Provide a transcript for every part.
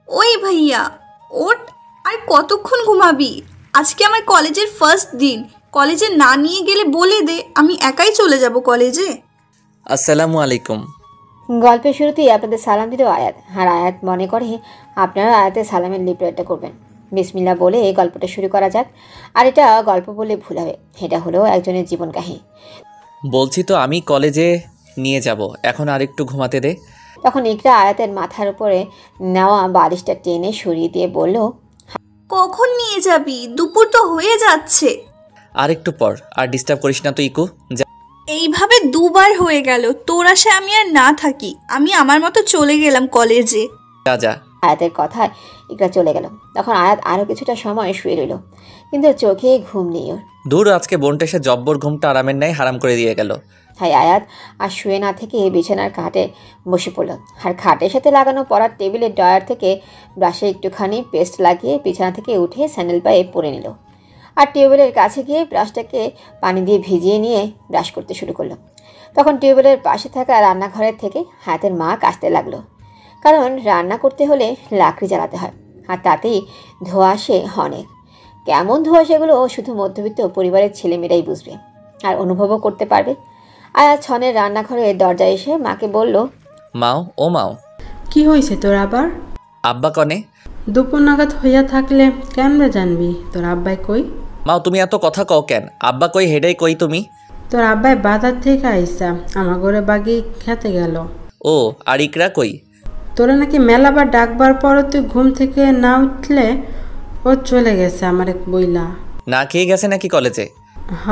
ওই ভাইয়া, ওঠ। আর কতক্ষণ ঘুমাবি? আজকে আমার কলেজের ফার্স্ট দিন। কলেজে না নিয়ে গেলে বলে দে, আমি একাই চলে যাব কলেজে। আসসালামু আলাইকুম। গল্পের শুরুতেই আপনাদের সালাম দিল আয়াত, আর আয়াত মনে করে আপনারা আয়াতের সালামের লিপ্রটা করবেন। বিসমিল্লাহ বলে এই গল্পটা শুরু করা যাক। আর এটা গল্প বলে ভুল হবে, এটা হলো একজনের জীবন কাহিনী। বলছি তো আমি কলেজে নিয়ে যাব, এখন আরেকটু ঘুমাতে দে। তখন ইকরা আয়াতের মাথার উপরে নেওয়া বালিশটা টেনে সরিয়ে দিয়ে বলল, কখন নিয়ে যাবি? দুপুর তো হয়ে যাচ্ছে। আরেকটু পর। আর ডিস্টার্ব করিস না তো ইকু, যা। এইভাবে দুবার হয়ে গেল, তোর আশায় আমি আর না থাকি। আমি আমার মতো চলে গেলাম কলেজে। যা যা। আয়াতের কথায় ইকরা চলে গেল। তখন আয়াত আরও কিছুটা সময় শুয়ে রইল, কিন্তু চোখে ঘুম নেই ওর। দূর, আজকে বোনটা এসে জব্বর ঘুমটা আরামের নাই হারাম করে দিয়ে গেল। তাই আয়াত আর শুয়ে না থেকে বিছানার খাটে বসে পড়ল, আর খাটের সাথে লাগানো পড়ার টেবিলের ড্রয়ার থেকে ব্রাশে একটুখানি পেস্ট লাগিয়ে বিছানা থেকে উঠে স্যান্ডেল পায়ে পরে নিল, আর টিউবওয়েলের কাছে গিয়ে ব্রাশটাকে পানি দিয়ে ভিজিয়ে নিয়ে ব্রাশ করতে শুরু করলো। তখন টিউবওয়েলের পাশে থাকা রান্নাঘরের থেকে হাতের মা কাশতে লাগলো, কারণ রান্না করতে হলে লাকড়ি জ্বালাতে হয়, আর তাতেই ধোঁয়া আসে অনেক। কেমন ধোঁয়া সেগুলো শুধু মধ্যবিত্ত পরিবারের ছেলেমেয়েরাই বুঝবে আর অনুভবও করতে পারবে। আয়াত ছনের রান্নাঘরের দরজায় এসে মাকে বলল, মাও, ও মাও। কি হয়েছে তোর আবার? আব্বা কনে? দুপুর নাগাদ হইয়া থাকলে কেমনে জানবি তোর আব্বাই কই? মাও, তুমি এত কথা কও কেন? আব্বা কই, হেডাই কই তুমি? তোর আব্বাই বাজার থেকে আইসা আমার ঘরে বাগি খেতে গেল। ও, আর ইকরা কই? তোরা নাকি মেলাবার ডাকবার পরও তুই ঘুম থেকে না উঠলে ও চলে গেছে আমার এক বইলা। না খেয়ে গেছে নাকি কলেজে? হ।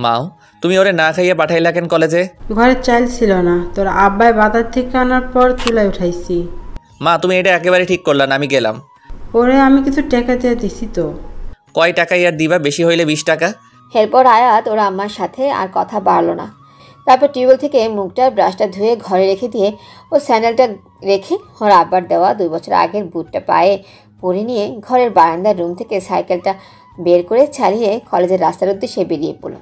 মাও, তুমি ওরে না খাইয়ে পাঠাইলা কেন কলেজে? ঘরে চাল ছিল না, তোর আব্বাই বাজার থেকে আনার পর চুলায় উঠাইছি। মা, তুমি এটা একেবারে ঠিক করলা না, আমি গেলাম। ওরে আমি কিছু টাকা দিয়ে দিছি তো। কয় টাকাই আর দিবা? বেশি হইলে 20 টাকা। এরপর আয়াত ওর আম্মার সাথে আর কথা বাড়ল না। তারপর টিউবওয়েল থেকে মুখটা ব্রাশটা ধুয়ে ঘরে রেখে দিয়ে ও স্যান্ডেলটা রেখে ওর আব্বার দেওয়া 2 বছর আগের বুটটা পায়ে পরে নিয়ে ঘরের বারান্দার রুম থেকে সাইকেলটা বের করে চালিয়ে কলেজের রাস্তার উদ্দেশ্যে বেরিয়ে পড়ল।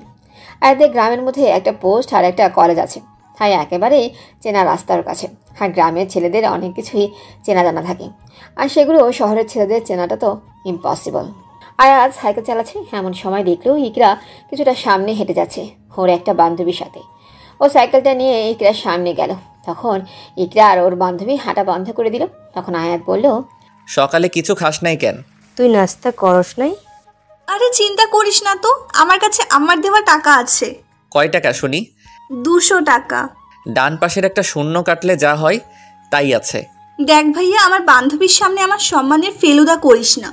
আয়াতের গ্রামের মধ্যে একটা পোস্ট আর একটা কলেজ আছে, তাই একেবারেই চেনা রাস্তার কাছে। আর গ্রামের ছেলেদের অনেক কিছুই চেনা জানা থাকে, আর সেগুলো শহরের ছেলেদের চেনাটা তো ইম্পসিবল। আয়াত সাইকেল চালাচ্ছে, এমন সময় দেখলো ইকরা কিছুটা সামনে হেঁটে যাচ্ছে ওর একটা বান্ধবীর সাথে। ও সাইকেলটা নিয়ে ইকরার সামনে গেল। তখন ইকরা আর ওর বান্ধবী হাঁটা বন্ধ করে দিল। তখন আয়াত বলল, সকালে কিছু খাস নাই কেন? তুই নাস্তা করস নাই? আরে চিন্তা করিস না তো, আমার কাছে আমার দেওয়া টাকা আছে। কয় টাকা শুনি? 200 টাকা। ডান পাশের একটা শূন্য কাটলে যা হয় তাই আছে। দেখ ভাইয়া, আমার বান্ধবীর সামনে আমার সম্মানের ফেলুদা করিস না।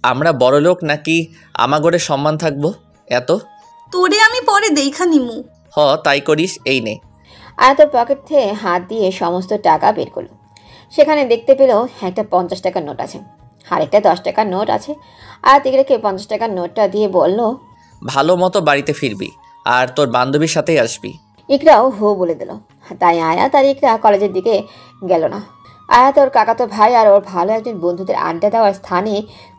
আমরা বড় লোক নাকি আমাগরে সম্মান থাকবো এত? তোরে আমি পরে দেখা নিমু। হ, তাই করিস, এই নে। আয়াত ওর পকেট থেকে হাত দিয়ে সমস্ত টাকা বের করলো। সেখানে দেখতে পেল একটা 50 টাকার নোট আছে, আর একটা 10 টাকার নোট আছে। আয়াত ইকরাকে 50 টাকার নোটটা দিয়ে বলল, ভালো মতো বাড়িতে ফিরবি আর তোর বান্ধবীর সাথেই আসবি। ইকরাও হো বলে দিল। তাই আয়াত আর ইকরা কলেজের দিকে গেল না। আয়াত ওর কাকাতো ভাই আর ওর ভালো একজন বন্ধুদের আড্ডা দেওয়ার স্থানে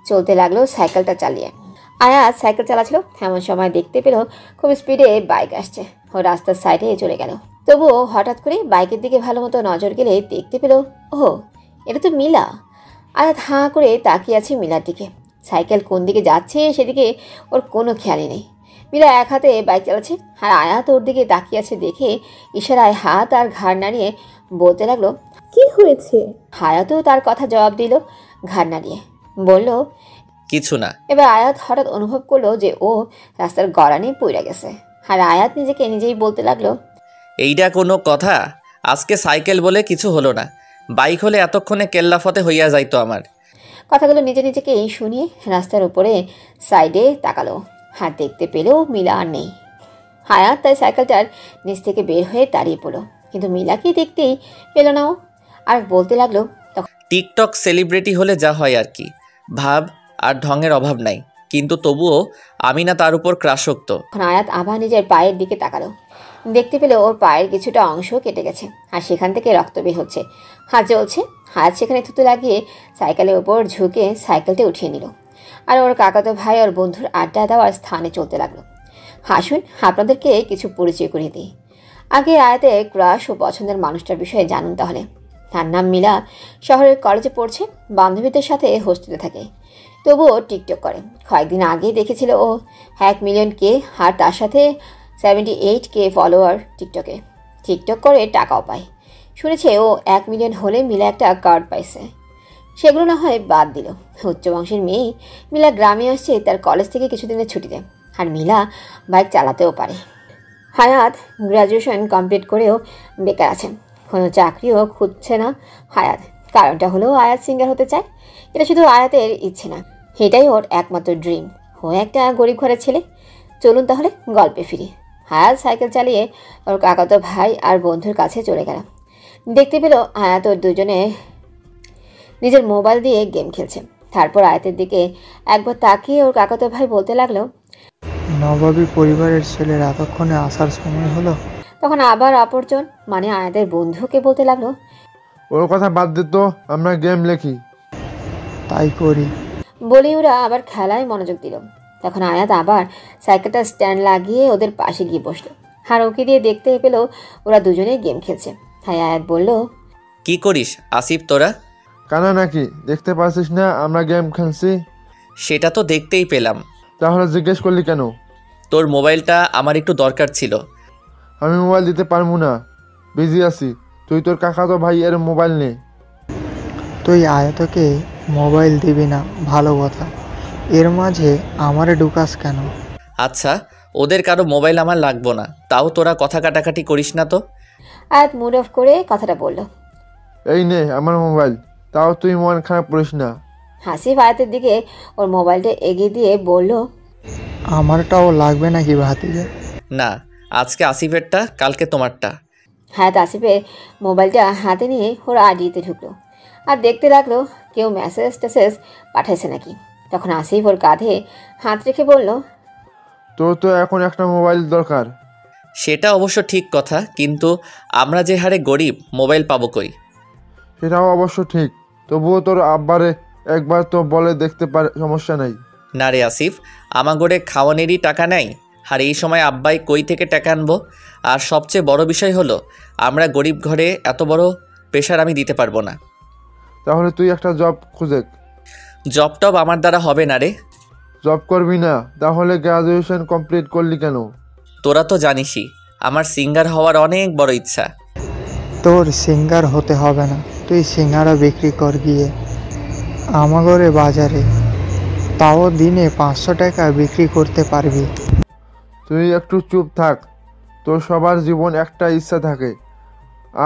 চলতে লাগলো সাইকেলটা চালিয়ে। আয়াত সাইকেল চালাচ্ছিল, এমন সময় দেখতে পেল খুব স্পিডে বাইক আসছে। ও রাস্তার সাইডে চলে গেল। তবুও হঠাৎ করে বাইকের দিকে ভালো মতো নজর গেলে দেখতে পেল, ও এটা তো মিলা। আয়াত হাঁ করে তাকিয়ে আছে মিলার দিকে। সাইকেল কোন দিকে যাচ্ছে সেদিকে ওর কোনো খেয়ালই নেই। মিলা এক হাতে বাইক চালাচ্ছে, আর আয়াত ওর দিকে তাকিয়ে আছে দেখে ইশারায় হাত আর ঘাড় নাড়িয়ে বলতে লাগলো, কি হয়েছে? আয়াতও তার কথা জবাব দিল ঘাড় নাড়িয়ে, বলল, কিছু না। এবার আয়াত হঠাৎ অনুভব করলো যে ও রাস্তার গড়ানে পড়ে গেছে। আর আয়াত নিজেকে নিজেই বলতে লাগলো, এইটা কোনো কথা? আজকে সাইকেল বলে কিছু হলো না, বাইক হলে এতক্ষণে কেল্লাফতে হইয়া যাইতো আমার। কথাগুলো নিজে নিজেকে শুনিয়ে রাস্তার উপরে সাইডে তাকালো, আর দেখতে পেলেও মিলা আর নেই। আয়াত তাই সাইকেলটার নিচ থেকে বের হয়ে দাঁড়িয়ে পড়লো, কিন্তু মিলাকে দেখতেই পেল না ও। আর বলতে লাগলো, টিকটক সেলিব্রিটি হলে যা হয় আর কি, ভাব আর ঢঙের অভাব নাই, কিন্তু তবুও আমি না তার উপর ক্রাশক্ত। তখন আয়াত আবার নিজের পায়ের দিকে তাকালো। দেখতে পেল ওর পায়ের কিছুটা অংশ কেটে গেছে, আর সেখান থেকে রক্ত বের হচ্ছে। হাত জ্বলছে। হাত সেখানে থুতু লাগিয়ে সাইকেলের উপর ঝুঁকে সাইকেলটা উঠিয়ে নিল, আর ওর কাকাতো ভাই ওর বন্ধুর আড্ডা দেওয়ার স্থানে চলতে লাগলো। হাসুন, আপনাদেরকে কিছু পরিচয় করিয়ে দিই। আগে আয়াতের ক্রাশ ও পছন্দের মানুষটার বিষয়ে জানুন তাহলে। তার নাম মিলা, শহরের কলেজে পড়ছে, বান্ধবীদের সাথে হোস্টেলে থাকে, তবুও টিকটক করে। কয়েকদিন আগেই দেখেছিল ও 1 মিলিয়ন কে, আর তার সাথে 78K ফলোয়ার টিকটকে। টিকটক করে টাকাও পায়। শুনেছে ও 1 মিলিয়ন হলে মিলা একটা কার্ড পাইছে। সেগুলো না হয় বাদ দিল। উচ্চ বংশের মেয়ে মিলা গ্রামে আসছে তার কলেজ থেকে কিছুদিনের ছুটিতে, আর মিলা বাইক চালাতেও পারে। হায়াত গ্র্যাজুয়েশন কমপ্লিট করেও বেকার আছে, কোনো চাকরিও খুঁজছে না হায়াত। কারণটা হলো আয়াত সিঙ্গার হতে চায়। এটা শুধু আয়াতের ইচ্ছে না, এটাই ওর একমাত্র ড্রিম। ও একটা গরিব ঘরের ছেলে। চলুন তাহলে গল্পে ফিরি। হায়াত সাইকেল চালিয়ে ওর কাকাতো ভাই আর বন্ধুর কাছে চলে গেল। দেখতে পেল আয়াত ওর দুজনে নিজের মোবাইল দিয়ে গেম খেলছে। তারপর আয়াতের দিকে একবার তাকিয়ে ওর কাকাতো ভাই বলতে লাগলো, নবাবী পরিবারের ছেলের এতক্ষণে আসার সময় হলো। তখন আবার অপরজন মানে আয়াতের বন্ধুকে বলতে লাগলো, ওর কথা বাদ দে তো, আমরা গেম লেখি। তাই করি। বলি ওরা আবার খেলায় মনোযোগ দিল। তখন আয়াত আবার সাইকেলটা স্ট্যান্ড লাগিয়ে ওদের পাশে গিয়ে বসলো, আর ওকে দিয়ে দেখতে পেল ওরা দুজনেই গেম খেলছে। তাই আয়াত বলল, কি করিস আসিফ তোরা? কানা নাকি দেখতে পাচ্ছিস না আমরা গেম খেলছি? সেটা তো দেখতেই পেলাম। তাহলে জিজ্ঞেস করলি কেন? তোর মোবাইলটা আমার একটু দরকার ছিল। আমি মোবাইল দিতে পারবো না, বিজি আছি। তুই তোর কাকাতো ভাই এর মোবাইল নে। তুই আয়াতকে মোবাইল দিবি না, ভালো কথা। এর মাঝে আমারে ঢুকাস কেন? আচ্ছা, ওদের কারো মোবাইল আমার লাগবো না, তাও তোরা কথা কাটাকাটি করিস না তো। আয়াত মুড অফ করে কথাটা বলল। এই নে আমার মোবাইল, তাও তুই মন খারাপ করিস না। হাসিফ আয়াতের দিকে ওর মোবাইলটা এগিয়ে দিয়ে বলল, আমারটাও লাগবে নাকি ভাতিজা? না, আজকে আসিফেরটা, কালকে তোমারটা। হায়াত আসিফের মোবাইলটা হাতে নিয়ে ওর আইডিতে ঢুকলো আর দেখতে লাগলো কেউ মেসেজ টেসেজ পাঠাইছে নাকি। তখন আসিফ ওর কাঁধে হাত রেখে বলল, তোর তো এখন একটা মোবাইল দরকার। সেটা অবশ্য ঠিক কথা, কিন্তু আমরা যে হারে গরিব, মোবাইল পাবো কই? সেটাও অবশ্য ঠিক, তবুও তোর আব্বারে একবার তো বলে দেখতে পারে, সমস্যা নাই। না রে আসিফ, আমাগরে খাওয়ানেরই টাকা নেই, আর এই সময় আব্বাই কই থেকে টাকা আনবো? আর সবচেয়ে বড় বিষয় হলো আমরা গরিব ঘরে এত বড় প্রেশার আমি দিতে পারবো না। তাহলে তুই একটা জব খুঁজে। জব টব আমার দ্বারা হবে না রে। জব করবি না? তাহলে গ্র্যাজুয়েশন কমপ্লিট করলি কেন? তোরা তো জানিসই আমার সিঙ্গার হওয়ার অনেক বড় ইচ্ছা। তোর সিঙ্গার হতে হবে না, তুই সিঙ্গারা বিক্রি কর গিয়ে আমাগরে বাজারে, তাও দিনে 500 টাকা বিক্রি করতে পারবি। তুই একটু চুপ থাক। তোর সবার জীবন একটা ইচ্ছা থাকে,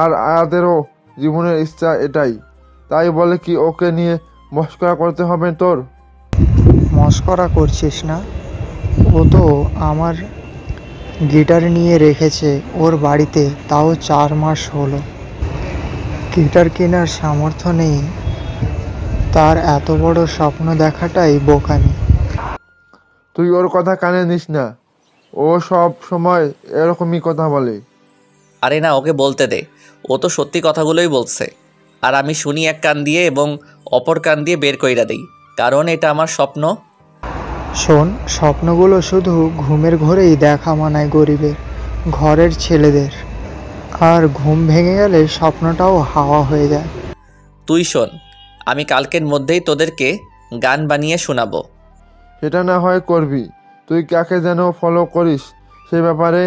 আর আয়াতেরও জীবনের ইচ্ছা এটাই। তাই বলে কি ওকে নিয়ে মস্করা করতে হবে তোর? মস্করা করছিস না? ও তো আমার গিটার নিয়ে রেখেছে ওর বাড়িতে, তাও 4 মাস হলো। গিটার কেনার সামর্থ্য নেই তার, এত বড় স্বপ্ন দেখাটাই বোকামি। তুই ওর কথা কানে নিস না, ও সব সময় এরকমই কথা বলে। আরে না, ওকে বলতে দে, ও তো সত্যি কথাগুলোই বলছে। আর আমি শুনি এক কান দিয়ে এবং অপর কান দিয়ে বের কইরা দেই, কারণ এটা আমার স্বপ্ন। শোন, স্বপ্নগুলো শুধু ঘুমের ঘরেই দেখা মানায় গরিবের ঘরের ছেলেদের, আর ঘুম ভেঙে গেলে স্বপ্নটাও হাওয়া হয়ে যায়। তুই শোন, আমি কালকের মধ্যেই তোদেরকে গান বানিয়ে শোনাবো। সেটা না হয় করবি। তুই কাকে যেন ফলো করিস সে ব্যাপারে,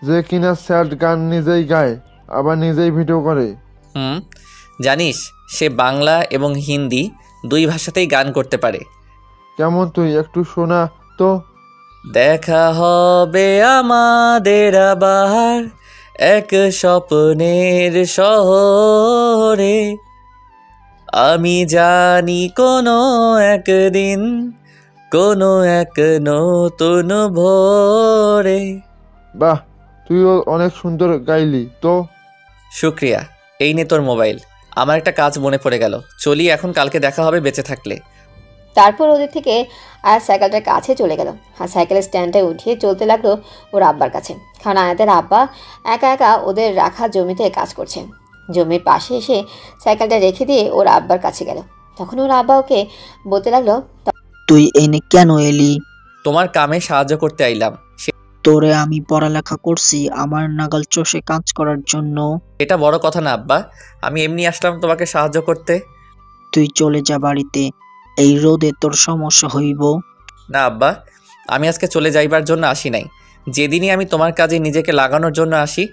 যে কিনা স্যাড গান নিজেই গায় আবার নিজেই ভিডিও করে। জানিস সে বাংলা এবং হিন্দি 2 ভাষাতেই গান করতে পারে। কেমন তুই একটু শোনা তো। দেখা হবে আমাদের আবার এক স্বপ্নের শহরে, আমি জানি কোনো একদিন কোনো এক নতুন ভোরে। বাহ, তুইও অনেক সুন্দর গাইলি তো। শুক্রিয়া। এই নে তোর মোবাইল। আমার একটা কাজ মনে পড়ে গেল, চলি এখন, কালকে দেখা হবে বেঁচে থাকলে। তারপর ওদের থেকে আয়াত সাইকেলটার কাছে চলে গেল আর সাইকেলের স্ট্যান্ডটায় উঠিয়ে চলতে লাগলো ওর আব্বার কাছে। কারণ আয়াতের আব্বা একা একা ওদের রাখা জমিতে কাজ করছে। জমির পাশে এসে সাইকেলটা রেখে দিয়ে ওর আব্বার কাছে গেল। তখন ওর আব্বা ওকে বলতে লাগলো, তুই এনে কেন এলি? তোমার কামে সাহায্য করতে আইলাম। তোরে আমি পড়ালেখা করছি আমার নাগাল চষে কাজ করার জন্য। এটা বড় কথা না আব্বা, আমি এমনি আসলাম তোমাকে সাহায্য করতে। তুই চলে যা বাড়িতে, এই রোদে তোর সমস্যা হইব। না আব্বা, আমি আজকে চলে যাইবার জন্য আসি নাই। যেদিনই আমি তোমার কাজে নিজেকে লাগানোর জন্য আসি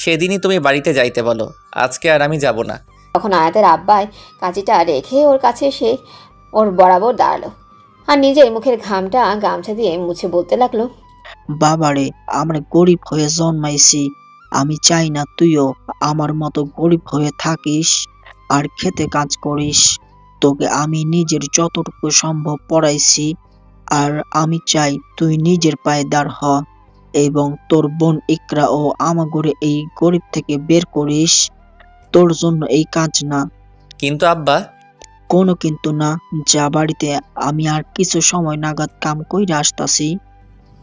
সেদিনই তুমি বাড়িতে যাইতে বলো। আজকে আর আমি যাব না। তখন আয়াতের আব্বাই কাঁচিটা রেখে ওর কাছে এসে ওর বরাবর দাঁড়ালো আর নিজের মুখের ঘামটা গামছা দিয়ে মুছে বলতে লাগলো, বাবারে, আমরা গরিব হয়ে জন্মাইছি, আমি চাই না তুইও আমার মতো গরিব হয়ে থাকিস আর খেতে কাজ করিস। তোকে আমি নিজের যতটুকু সম্ভব পড়াইছি, আর আমি চাই তুই নিজের পায়ে দাঁড় হ এবং তোর বোন ইকরা ও আমাগরে এই গরিব থেকে বের করিস। তোর জন্য এই কাজ না। কিন্তু আব্বা। কোনো কিন্তু না, যা বাড়িতে, আমি আর কিছু সময় নাগাদ কাম কইরা আসতাছি।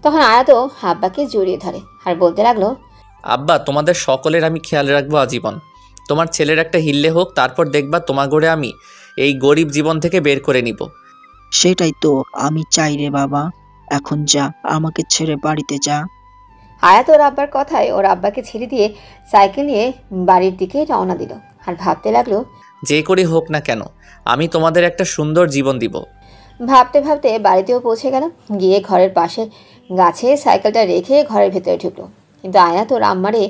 তখন আয়াতও আব্বাকে জড়িয়ে ধরে আর বলতে লাগলো, আব্বা, তোমাদের সকলের আমি খেয়াল রাখবো আজীবন। তোমার ছেলের একটা হিল্লে হোক, তারপর দেখবা তোমার গড়ে আমি এই গরিব জীবন থেকে বের করে নিব। সেটাই তো আমি চাই রে বাবা। এখন যা, আমাকে ছেড়ে বাড়িতে যা। আয়াত ওর আব্বার কথায় ওর আব্বাকে ছেড়ে দিয়ে সাইকেল নিয়ে বাড়ির দিকে রওনা দিল আর ভাবতে লাগলো, যে করে হোক না কেন আমি তোমাদের একটা সুন্দর জীবন দিব। ভাবতে ভাবতে বাড়িতেও পৌঁছে গেল। গিয়ে ঘরের পাশে গাছে সাইকেলটা রেখে ঘরের ভেতরে ঢুকলো। কিন্তু আয়াত ওর আম্মারে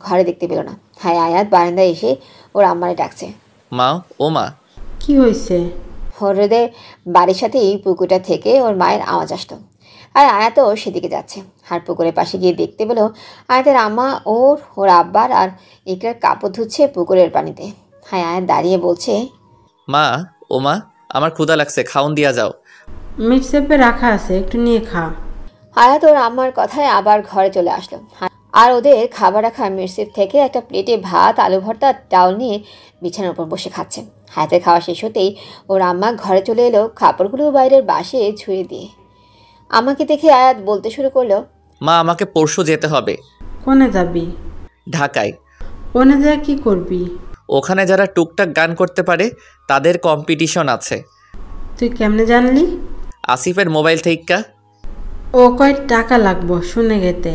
ঘরে দেখতে পেল না। হ্যাঁ, আয়াত বারান্দায় এসে ওর আম্মারে ডাকছে, মা, ও মা। কি হয়েছে? হরদের বাড়ির সাথেই পুকুরটা থেকে ওর মায়ের আওয়াজ আসলো আর আয়াতও সেদিকে যাচ্ছে। আর পুকুরের পাশে গিয়ে দেখতে পেল আয়াতের আম্মা ওর আব্বার আর ইকরার কাপড় ধুচ্ছে পুকুরের পানিতে। হ্যাঁ, আয়াত দাঁড়িয়ে বলছে, মা, ও মা, আমার ক্ষুধা লাগছে, খাওন দিয়া যাও। মিটসেপে রাখা আছে, একটু নিয়ে খা। আয়াত ওর আম্মার কথায় আবার ঘরে চলে আসলো আর ওদের খাবার রাখা মিরসিপ থেকে একটা প্লেটে ভাত, আলু ভর্তা, ডাউল নিয়ে বিছানার উপর বসে খাচ্ছে। হায়াতের খাওয়া শেষ হতেই ওর আম্মা ঘরে চলে এলো কাপড়গুলো বাইরের বাসে ছুঁড়ে দিয়ে। আমাকে দেখে আয়াত বলতে শুরু করলো, মা, আমাকে পরশু যেতে হবে। কোনে যাবি? ঢাকায়। কোনে যা কি করবি? ওখানে যারা টুকটাক গান করতে পারে তাদের কম্পিটিশন আছে। তুই কেমনে জানলি? আসিফের মোবাইল থেকে। ও কয় টাকা লাগবো শুনে গেতে?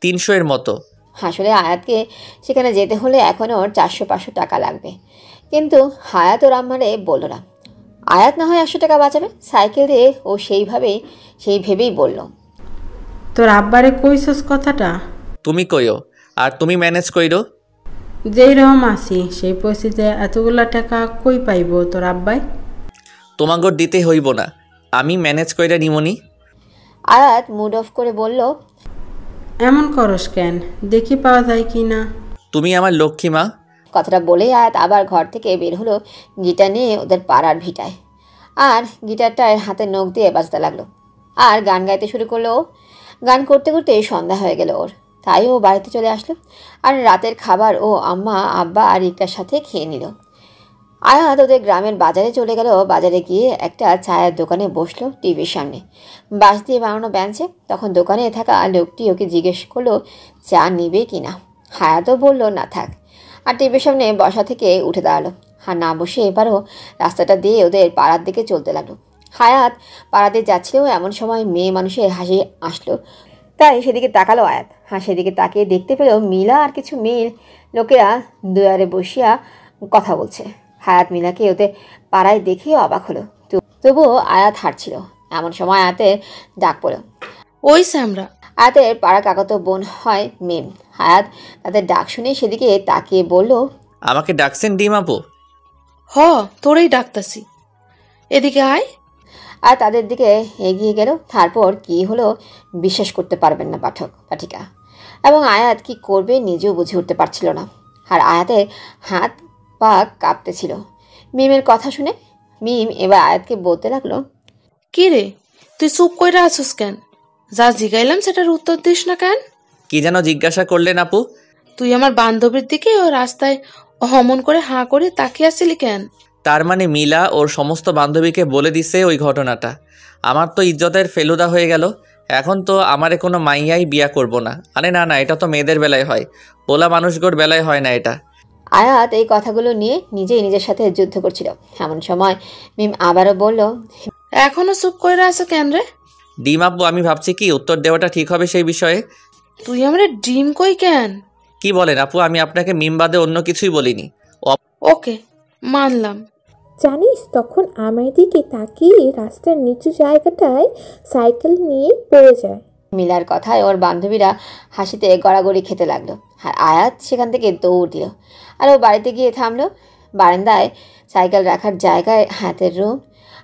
300 এর মতো। আসলে আয়াতকে সেখানে যেতে হলে এখন ওর 400-500 টাকা লাগবে। কিন্তু হায়াত ওর আম্মারে বলল না। আয়াত না হয় 100 টাকা বাঁচাবে সাইকেল দিয়ে, ও সেই ভেবেই বলল, তোর আব্বারে কইছস কথাটা? তুমি কইও আর তুমি ম্যানেজ কইরো। যেই রকম আছি সেই পরিস্থিতিতে এতগুলা টাকা কই পাইব তোর আব্বাই? তোমাগর দিতে হইব না, আমি ম্যানেজ কইরা নিমনি। আয়াত মুড অফ করে বলল, এমন করস কেন, দেখি পাওয়া যায় কি না। তুমি আমার লক্ষ্মী মা। কথাটা বলেই আয়াত আবার ঘর থেকে বের হলো গিটার নিয়ে ওদের পাড়ার ভিটায়। আর গিটারটায় হাতে নখ দিয়ে বাজতে লাগলো আর গান গাইতে শুরু করলো। গান করতে করতে সন্ধ্যা হয়ে গেল ওর, তাই ও বাড়িতে চলে আসলো আর রাতের খাবার ও আম্মা, আব্বা আর রিক্তার সাথে খেয়ে নিল। আয়াত ওদের গ্রামের বাজারে চলে গেল। বাজারে গিয়ে একটা চায়ের দোকানে বসলো টিভির সামনে, বাঁশ দিয়ে বানানো বেঞ্চে। তখন দোকানে থাকা লোকটি ওকে জিজ্ঞেস করলো চা নিবে কি না। হায়াতও বললো না থাক, আর টিভির সামনে বসা থেকে উঠে দাঁড়ালো আর না বসে এবারও রাস্তাটা দিয়ে ওদের পাড়ার দিকে চলতে লাগলো। হায়াত পাড়া দিয়ে যাচ্ছিল, এমন সময় মেয়ে মানুষের হাসি আসলো, তাই সেদিকে তাকালো আয়াত। সেদিকে তাকিয়ে দেখতে পেল মিলা আর কিছু মেয়ে লোকেরা দুয়ারে বসিয়া কথা বলছে। হায়াত মিলাকে ওদের পাড়ায় দেখে অবাক হলো, তবুও আয়াত হাঁটছিল। এমন সময় আয়াতের ডাক পড়ল, ওই স্যামরা। আয়াতের পাড়া কাকাতো বোন হয় মেম। হায়াত তাদের ডাক শুনে সেদিকে তাকিয়ে বলল, আমাকে ডাকছেন ডিম আপু? হ, তোরেই ডাকতাছি, এদিকে আয়। আর তাদের দিকে এগিয়ে গেল। তারপর কি হলো বিশ্বাস করতে পারবেন না পাঠক পাঠিকা, এবং আয়াত কি করবে নিজেও বুঝে উঠতে পারছিল না। আর আয়াতের হাত পা কাঁপতেছিল মিমের কথা শুনে। মিম এবার আয়াতকে বলতে লাগলো, কি রে, তুই চুপ কইরা আছিস কেন? যা জিগাইলাম সেটার উত্তর দিস না কেন? কি যেন জিজ্ঞাসা করলেন আপু? তুই আমার বান্ধবীর দিকে ও রাস্তায় অমন করে হাঁ করে তাকিয়ে আসছিলি কেন? তার মানে মিলা ওর সমস্ত বান্ধবীকে বলে দিছে ওই ঘটনাটা। আমার তো ইজ্জতের ফেলুদা হয়ে গেল। এখন তো আমারে কোনো মাইয়াই বিয়া করব না। আরে না না, এটা তো মেয়েদের বেলায় হয়, পোলা মানুষগুলোর বেলায় হয় না এটা। আয়াত এই কথাগুলো নিয়ে নিজেই নিজের সাথে যুদ্ধ করছিল। এমন সময় মিম আবারও বলল, এখনো চুপ কইরা আছে কেন রে? ডিম আপু, আমি ভাবছি কি উত্তর দেওয়াটা ঠিক হবে সেই বিষয়ে। তুই আমরা ড্রিম কই কেন? কি বলেন আপু, আমি আপনাকে মিম বাদে অন্য কিছুই বলিনি। ওকে, মানলাম। জানিস তখন আমার দিকে তাকিয়ে রাস্তার নিচু জায়গাটায় সাইকেল নিয়ে পড়ে যায়। মিলার কথায় ওর বান্ধবীরা হাসিতে গড়াগড়ি খেতে লাগলো। আর আয়াত সেখান থেকে দৌড় দিল। আর ও বাড়িতে গিয়ে থামলো। বারান্দায় সাইকেল রাখার জায়গায় হাতের রুম,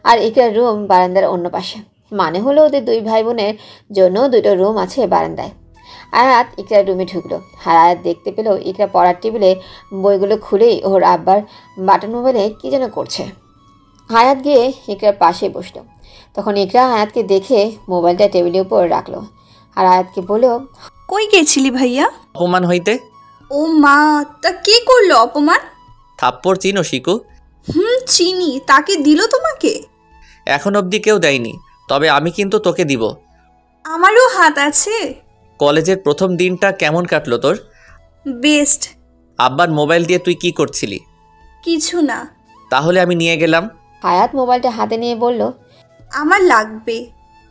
আর ইকরার রুম বারান্দার অন্য পাশে। মানে হলো ওদের দুই ভাই বোনের জন্য দুটো রুম আছে বারান্দায়। আয়াত ইকরার রুমে ঢুকলো। আর আয়াত দেখতে পেল ইকরা পড়ার টেবিলে বইগুলো খুলেই ওর আব্বার বাটন মোবাইলে কী যেন করছে। আয়াত গিয়ে ইকরার পাশে বসলো। তখন ইকরা আয়াতকে দেখে মোবাইলটা টেবিলের উপর রাখলো। আর আয়াতকে বলল, কই গেছিলি ভাইয়া? অপমান হইতে। ও মা, তা কে করলো অপমান? থাপ্পড় চিনো শিকু? চিনি। তাকে দিল তোমাকে? এখন অবধি কেউ দেয়নি, তবে আমি কিন্তু তোকে দিব। আমারও হাত আছে। কলেজের প্রথম দিনটা কেমন কাটলো তোর? বেস্ট। আব্বার মোবাইল দিয়ে তুই কি করছিলি? কিছু না। তাহলে আমি নিয়ে গেলাম। আয়াত মোবাইলটা হাতে নিয়ে বলল, আমার লাগবে।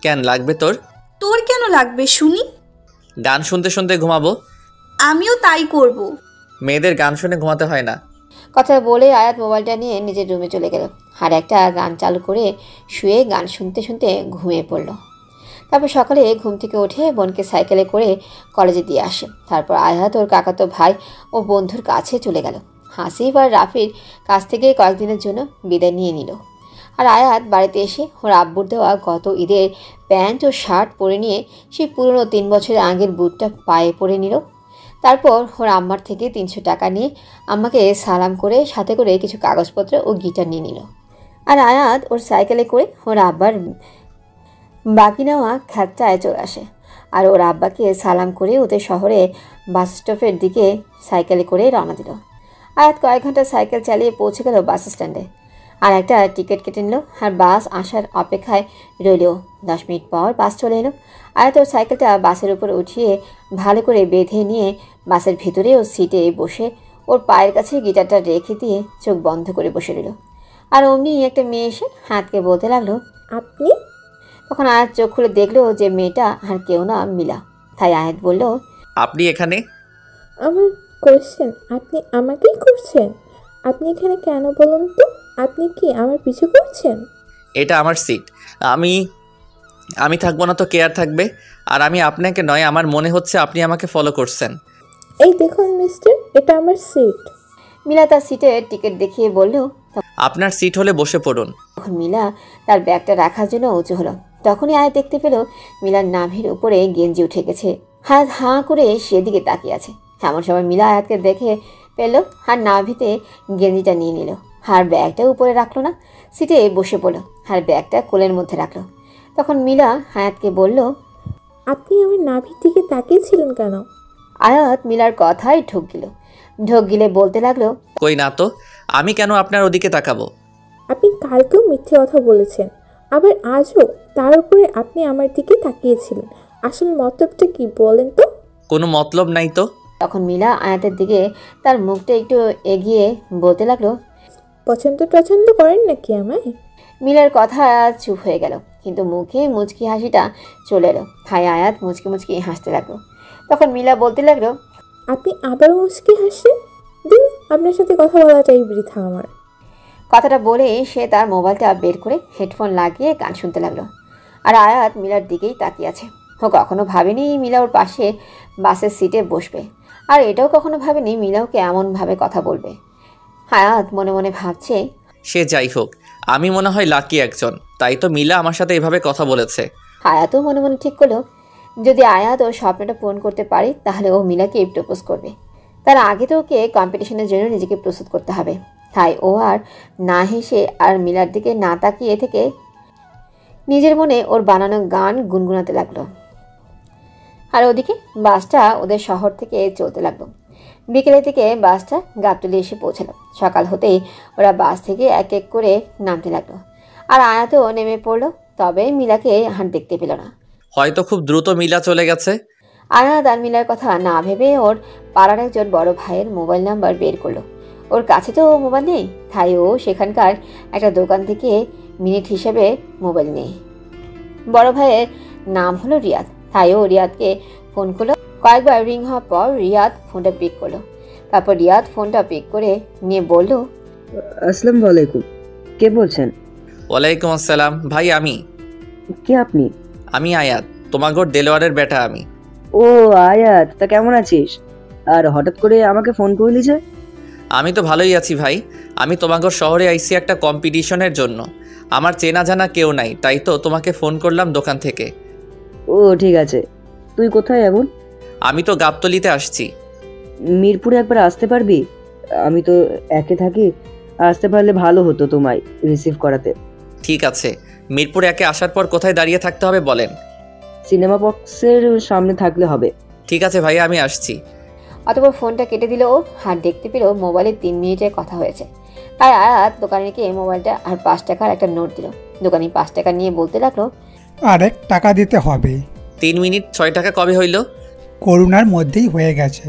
কেন লাগবে তোর? তোর কেন লাগবে শুনি? গান শুনতে শুনতে ঘুমাবো। আমিও তাই করব। মেয়েদের গান শুনে ঘুমাতে হয় না। কথা বলে আয়াত মোবাইলটা নিয়ে নিজের রুমে চলে গেল। আর একটা গান চালু করে শুয়ে গান শুনতে শুনতে ঘুমিয়ে পড়ল। তারপর সকালে ঘুম থেকে উঠে বোনকে সাইকেলে করে কলেজে দিয়ে আসে। তারপর আয়াত ওর কাকাতো ভাই ও বন্ধুর কাছে চলে গেল। হাসিব আর রাফির কাছ থেকে কয়েকদিনের জন্য বিদায় নিয়ে নিল। আর আয়াত বাড়িতে এসে ওর আব্বুর দেওয়া গত ঈদের প্যান্ট ও শার্ট পরে নিয়ে সেই পুরনো 3 বছরের আগের বুটটা পায়ে পরে নিল। তারপর ওর আম্মার থেকে 300 টাকা নিয়ে আম্মাকে সালাম করে সাথে করে কিছু কাগজপত্র ও গিটার নিয়ে নিল। আর আয়াত ওর সাইকেলে করে ওর আব্বার বাকি নেওয়া খ্যাতটায় চলে আসে। আর ওর আব্বাকে সালাম করে ওদের শহরে বাস স্টপের দিকে সাইকেলে করে রওনা দিল। আয়াত কয়েক ঘন্টা সাইকেল চালিয়ে পৌঁছে গেল বাস স্ট্যান্ডে। আর একটা টিকিট কেটে নিল। আর বাস আসার অপেক্ষায় রইল। 10 মিনিট পর বাস চলে এলো। আয়াত ওর সাইকেলটা বাসের উপর উঠিয়ে ভালো করে বেঁধে নিয়ে বাসের ভিতরে ও সিটে বসে ওর পায়ের কাছে গিটারটা রেখে দিয়ে চোখ বন্ধ করে বসে রইল। আর অমনি একটা মেয়ে এসে হাতকে বলতে লাগলো, আপনি? তখন আয়াত চোখ খুলে দেখলো যে মেয়েটা আর কেউ না, মিলা। তাই আয়াত বলল, আপনি এখানে? আমার কোয়েশ্চেন আপনি আমাকেই করছেন? আপনি এখানে কেন বলুন তো? আপনি কি আমার পিছু করছেন? এটা আমার সিট। আমি থাকবো না তো কে আর থাকবে? আর আমি আপনাকে নয়, আমার মনে হচ্ছে আপনি আমাকে ফলো করছেন। এই দেখুন মিস্টার, এটা আমার সিট। মিলা তার সিটের টিকিট দেখিয়ে বলল। আপনার সিট হলে বসে পড়ুন। তখন মিলা তার ব্যাগটা রাখার জন্য উঁচু হলো। তখনই আয়াত দেখতে পেল মিলার নাভির উপরে গেঞ্জি উঠে গেছে। হাত হাঁ করে সেদিকে তাকিয়ে আছে। এমন সময় মিলা আয়াতকে দেখে পেল আর নাভিতে গেঞ্জিটা নিয়ে নিল। আর ব্যাগটা উপরে রাখলো না, সিটে বসে পড়লো। আর ব্যাগটা কোলের মধ্যে রাখলো। তখন মিলা আয়াতকে বলল, আপনি আমার নাভির দিকে তাকিয়েছিলেন কেন? আয়াত মিলার কথায় ঢোক গিলে বলতে লাগলো, কই না তো, আমি কেন আপনার ওদিকে তাকাবো? আপনি কালকেও মিথ্যে কথা বলেছেন, আবার আজও। তার উপরে আপনি আমার দিকে তাকিয়েছিলেন। আসল মতলবটা কি বলেন তো? কোনো মতলব নাই তো। তখন মিলা আয়াতের দিকে তার মুখটা একটু এগিয়ে বলতে লাগলো, পছন্দ করেন নাকি আমায়? মিলার কথা চুপ হয়ে গেল, কিন্তু মুখে মুচকি হাসিটা চলে এলো। হাই আয়াত মুচকি মুচকি হাসতে লাগলো। তখন মিলা বলতে লাগলো, আপনি আবারও মুচকি হাসেন? দিন, আপনার সাথে কথা বলাটাই বৃথা আমার। কথাটা বলে সে তার মোবাইলটা বের করে হেডফোন লাগিয়ে গান শুনতে লাগলো। আর আয়াত মিলার দিকেই তাকিয়ে আছে। ও কখনো ভাবেনি মিলা ওর পাশে বাসের সিটে বসবে। আর এটাও কখনো ভাবেনি মিলা ওকে এমনভাবে কথা বলবে। আয়াত মনে মনে ভাবছে, সে যাই হোক, আমি মনে হয় লাকি একজন, তাই তো মিলা আমার সাথে এভাবে কথা বলেছে। আয়াতও মনে মনে ঠিক করলো, যদি আয়াত ওর স্বপ্নটা পূরণ করতে পারে তাহলে ও মিলাকে প্রপোজ করবে। তার আগে তো ওকে কম্পিটিশনের জন্য নিজেকে প্রস্তুত করতে হবে। তাই ও আর না হেসে আর মিলার দিকে না তাকিয়ে থেকে নিজের মনে ওর বানানো গান গুনগুনাতে লাগলো। আর ওদিকে বাসটা ওদের শহর থেকে চলতে লাগলো। বিকেলের দিকে বাসটা গাবতলী এসে পৌঁছালো। সকাল হতেই ওরা বাস থেকে এক এক করে নামতে লাগলো। আর আয়াতও নেমে পড়লো, তবে মিলাকে আর দেখতে পেল না। হয়তো খুব দ্রুত মিলা চলে গেছে। আয়াত আর মিলার কথা না ভেবে ওর পাড়ার একজন বড় ভাইয়ের মোবাইল নাম্বার বের করলো। ওর কাছে তো মোবাইল নেই, তাই ও সেখানকার একটা দোকান থেকে মিনিট হিসেবে মোবাইল নেই। বড় ভাইয়ের নাম হলো রিয়াদ, তাই ও রিয়াদকে ফোন করলো। কয়েকবার রিং হওয়ার পর রিয়াদ ফোনটা পিক করলো। তারপর রিয়াদ ফোনটা পিক করে নিয়ে বলল, আসসালামু আলাইকুম, কে বলছেন? ওয়ালাইকুম আসসালাম ভাই, কে আপনি? আমি আয়াত, তোমাগর দেলোয়ারের বেটা আমি। ও আয়াত, তা কেমন আছিস? আর হঠাৎ করে আমাকে ফোন করলি যে? আমি তো ভালোই আছি ভাই। আমি তোমাগর শহরে আইছি একটা কম্পিটিশনের জন্য। আমার চেনা জানা কেউ নাই, তাই তো তোমাকে ফোন করলাম দোকান থেকে। ও ঠিক আছে, তুই কোথায় এখন? আমি তো গাবতলিতে আসছি। মিরপুরে একবার আসতে পারবি? আমি তো একে থাকি, আসতে পারলে ভালো হতো তোমায় রিসিভ করাতে। ঠিক আছে, মিরপুর একে আসার পর কোথায় দাঁড়িয়ে থাকতে হবে বলেন? সিনেমা বক্সের সামনে থাকলে হবে। ঠিক আছে ভাই, আমি আসছি। অতপর ফোনটা কেটে দিল ও, আর দেখতে পেল মোবাইলে 3 মিনিটের কথা হয়েছে। তাই আয়াত দোকানিকে মোবাইলটা আর 5 টাকার একটা নোট দিল। দোকানি 5 টাকা নিয়ে বলতে লাগলো, আরেক টাকা দিতে হবে। 3 মিনিট 6 টাকা কবে হইল? করোনার মধ্যেই হয়ে গেছে।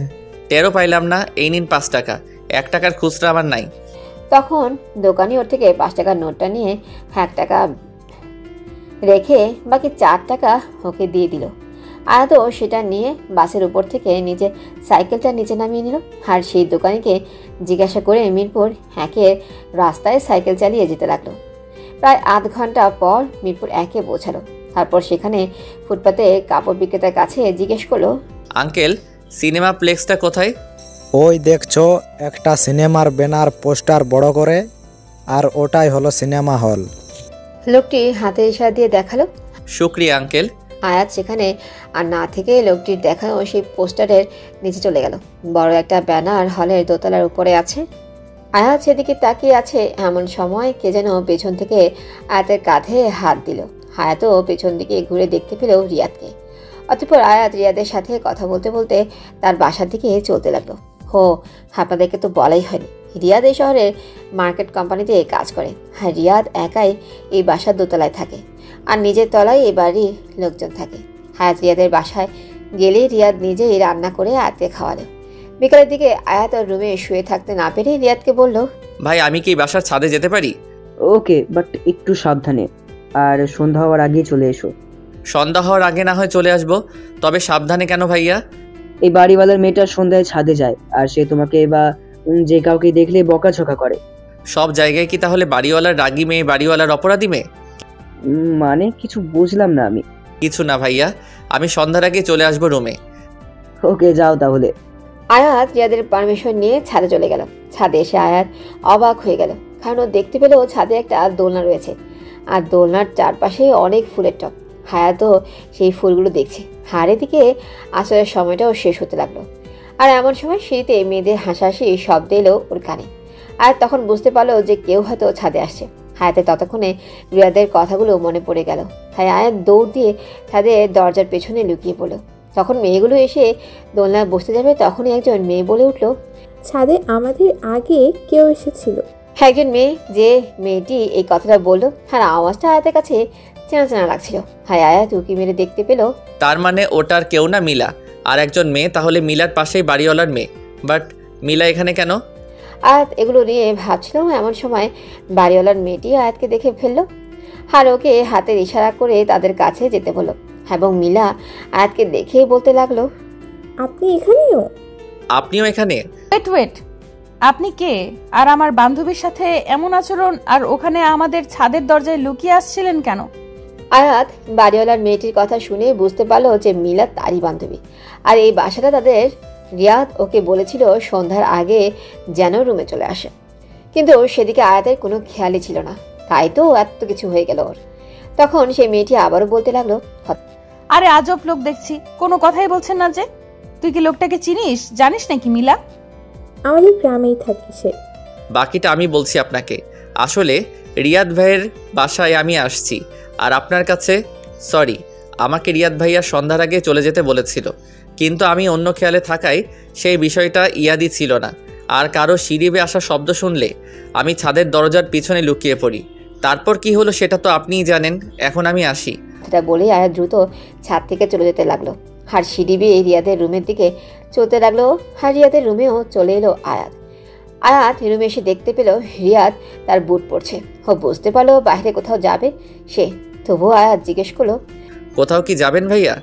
টেরও পাইলাম না। এই নিন 5 টাকা, 1 টাকার খুচরা আমার নাই। তখন দোকানি ওর থেকে 5 টাকার নোটটা নিয়ে 1 টাকা রেখে বাকি 4 টাকা ওকে দিয়ে দিল। আয়াতও সেটা নিয়ে বাসের উপর থেকে নিচে সাইকেলটা নিচে নামিয়ে নিল। আর সেই দোকানিকে জিজ্ঞাসা করে মিরপুর 1-এর রাস্তায় সাইকেল চালিয়ে যেতে লাগলো। প্রায় আধ ঘন্টা পর মিরপুর 1-এ পৌঁছালো। তারপর সেখানে ফুটপাতে কাপড় বিক্রেতার কাছে জিজ্ঞেস করলো, আঙ্কেল, সিনেমা প্লেক্সটা কোথায়? ওই দেখছো একটা সিনেমার ব্যানার পোস্টার বড় করে, আর ওটাই হলো সিনেমা হল। লোকটি হাতে ইশারা দিয়ে দেখালো। শুক্রিয়া আঙ্কেল। আয়াত সেখানে আর না থেকে লোকটির দেখানো সেই পোস্টারের নিচে চলে গেল। বড় একটা ব্যানার হলের দোতলার উপরে আছে। আয়াত সেদিকে তাকিয়ে আছে। এমন সময় কে যেন পেছন থেকে আয়াতের কাঁধে হাত দিল। আয়াতও পেছন দিকে ঘুরে দেখতে পেল রিয়াদকে। অতঃপর আয়াত রিয়াদের সাথে কথা বলতে বলতে তার বাসার দিকে চলতে লাগলো। হো, আপনাদেরকে তো বলাই হয়নি, রিয়াদ এই শহরের মার্কেট কোম্পানিতে কাজ করে। আর রিয়াদ একাই এই বাসার দোতলায় থাকে, আর নিজের তলায় এই বাড়ির লোকজন থাকে। আয়াত রিয়াদের বাসায় গেলেই রিয়াদ নিজেই রান্না করে আয়াতকে খাওয়ালো। বিকালের দিকে আয়াত ওর রুমে শুয়ে থাকতে না পেরে রিয়াদকে বলল, ভাই আমি কি বাসার ছাদে যেতে পারি? ওকে, বাট একটু সাবধানে, আর সন্ধ্যা হওয়ার আগেই চলে এসো। সন্ধ্যা হওয়ার আগে না হয় চলে আসবো, তবে সাবধানে কেন ভাইয়া? এই বাড়িওয়ালার মেয়েটা সন্ধ্যায় ছাদে যায়, আর সে তোমাকে বা যে কাউকে দেখলে বকাঝকা করে। সব জায়গায় কি তাহলে বাড়িওয়ালার রাগী মেয়ে বাড়িওয়ালার অপরাধী মেয়ে? মানে কিছু বুঝলাম না আমি। কিছু না ভাইয়া, আমি সন্ধ্যার আগে চলে আসবো রুমে। ওকে, যাও তাহলে। আয়াত রিয়াদের পারমিশন নিয়ে ছাদে চলে গেল। ছাদে এসে আয়াত অবাক হয়ে গেল, কারণ ও দেখতে পেল ছাদে একটা দোলনা রয়েছে, আর দোলনার চারপাশে অনেক ফুলের টব। হায়াতও সেই ফুলগুলো দেখছে। আর এদিকে আসরের সময়টাও শেষ হতে লাগলো। আর এমন সময় সিঁড়িতে মেয়েদের হাসাহাসি শব্দ এলো ওর কানে। আর তখন বুঝতে পারলো যে কেউ হয়তো ছাদে আসছে। হায়াতের ততক্ষণে রিয়াদের কথাগুলো মনে পড়ে গেল। তাই আয়াত দৌড় দিয়ে ছাদের দরজার পেছনে লুকিয়ে পড়লো। তখন মেয়েগুলো এসে দোলনায় বসতে যাবে, তখনই একজন মেয়ে বলে উঠল, ছাদে আমাদের আগে কেউ এসেছিল। একজন মেয়ে, যে মেয়েটি এই কথাটা বললো, আর আওয়াজটা আয়াতের কাছে চেনা চেনা লাগছিল। হায় আয়াত উকি মেরে দেখতে পেল, তার মানে ওটার কেউ না মিলা, আর একজন মেয়ে। তাহলে মিলার পাশেই বাড়িওয়ালার মেয়ে, বাট মিলা এখানে কেন? আয়াত এগুলো নিয়ে ভাবছিল। এমন সময় বাড়িওয়ালার মেয়েটি আয়াতকে দেখে ফেললো, আর ওকে হাতের ইশারা করে তাদের কাছে যেতে বলল। এবং মিলা আয়াতকে দেখেই বলতে লাগলো, আপনি এখানেও? আপনিও এখানে? ওয়েট, আপনি কে? আর আমার বান্ধবীর সাথে এমন আচরণ, আর ওখানে আমাদের ছাদের দরজায় লুকিয়ে আসছিলেন কেন? আয়াত বাড়িওয়ালার মেয়েটির কথা শুনে বুঝতে পারলো যে মিলা তারই বান্ধবী, আর এই বাসাটা তাদের। রিয়াদ ওকে বলেছিল সন্ধ্যার আগে যেন রুমে চলে আসে, কিন্তু সেদিকে আয়াতের কোনো খেয়ালই ছিল না। তাই তো এত কিছু হয়ে গেল ওর। তখন সেই মেয়েটি আবারও বলতে লাগলো, আরে আজব লোক দেখছি, কোনো কথাই বলছেন না যে। তুই কি লোকটাকে চিনিস, জানিস নাকি মিলা? আমাদের গ্রামেই থাকি সে। বাকিটা আমি বলছি আপনাকে। আসলে রিয়াদ ভাইয়ের বাসায় আমি আসছি, আর আপনার কাছে সরি। আমাকে রিয়াদ ভাইয়া সন্ধ্যার আগে চলে যেতে বলেছিল, কিন্তু আমি অন্য খেয়ালে থাকায় সেই বিষয়টা ইয়াদি ছিল না। আর কারো সিঁড়ি বেয়ে আসা শব্দ শুনলে আমি ছাদের দরজার পিছনে লুকিয়ে পড়ি। তারপর কি হলো সেটা তো আপনিই জানেন। এখন আমি আসি। সেটা বলেই আয়াত দ্রুত ছাদ থেকে চলে যেতে লাগলো, আর সিঁড়ি বেয়ে রিয়াদের রুমের দিকে চলতে লাগলো। আর রিয়াদের রুমেও চলে এলো আয়াত। আয়াত রুমে এসে দেখতে পেল রিয়াদ তার বুট পরছে। ও বুঝতে পারলো বাইরে কোথাও যাবে সে। তবুও আয়াত জিজ্ঞেস করলো, কোথাও কি যাবেন ভাইয়া?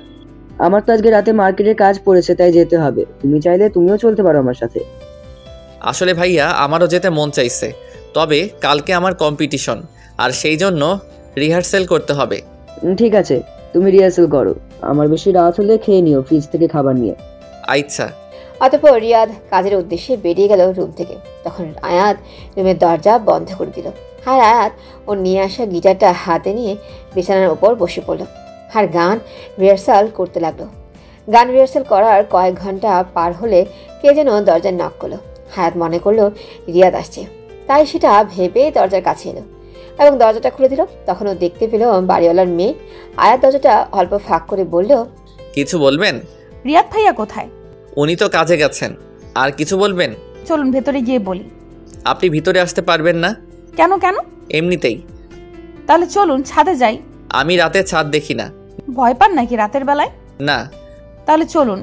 আমার তো আজকে রাতে মার্কেটের কাজ পড়েছে, তাই যেতে হবে। তুমি চাইলে তুমিও চলতে পারো আমার সাথে। আসলে ভাইয়া আমারও যেতে মন চাইছে, তবে কালকে আমার কম্পিটিশন, আর সেই জন্য রিহার্সেল করতে হবে। ঠিক আছে, তুমি রিহার্সেল করো। আমার বেশি রাত হলে খেয়ে নিও ফ্রিজ থেকে খাবার নিয়ে। আচ্ছা। অতঃপর রিয়াদ কাজের উদ্দেশ্যে বেরিয়ে গেল রুম থেকে। তখন আয়াত রুমের দরজা বন্ধ করে দিল। আর আয়াত ওর নিয়ে আসা গিটারটা হাতে নিয়ে বিছানার উপর বসে পড়ল আর গান রিহার্সাল করতে লাগলো। গান রিহার্সাল করার কয়েক ঘন্টা পার হলে কে যেন দরজার নক করলো। আয়াত মনে করলো রিয়াদ আসছে, তাই সেটা ভেবে দরজার কাছে এলো এবং দরজাটা খুলে দিল। তখন ও দেখতে পেল বাড়িওয়ালার মেয়ে। আয়াত দরজাটা অল্প ফাঁক করে বলল, কিছু বলবেন? রিয়াদ ভাইয়া কোথায়? উনি তো কাজে গেছেন। আর কিছু বলবেন? চলুন ভেতরে গিয়ে বলি। আপনি ভিতরে আসতে পারবেন না? কেন কেন? এমনিতেই। তাহলে চলুন ছাদে যাই। আমি রাতে ছাদ দেখি না। ভয় পান নাকি রাতের বেলায়? না। তাহলে চলুন।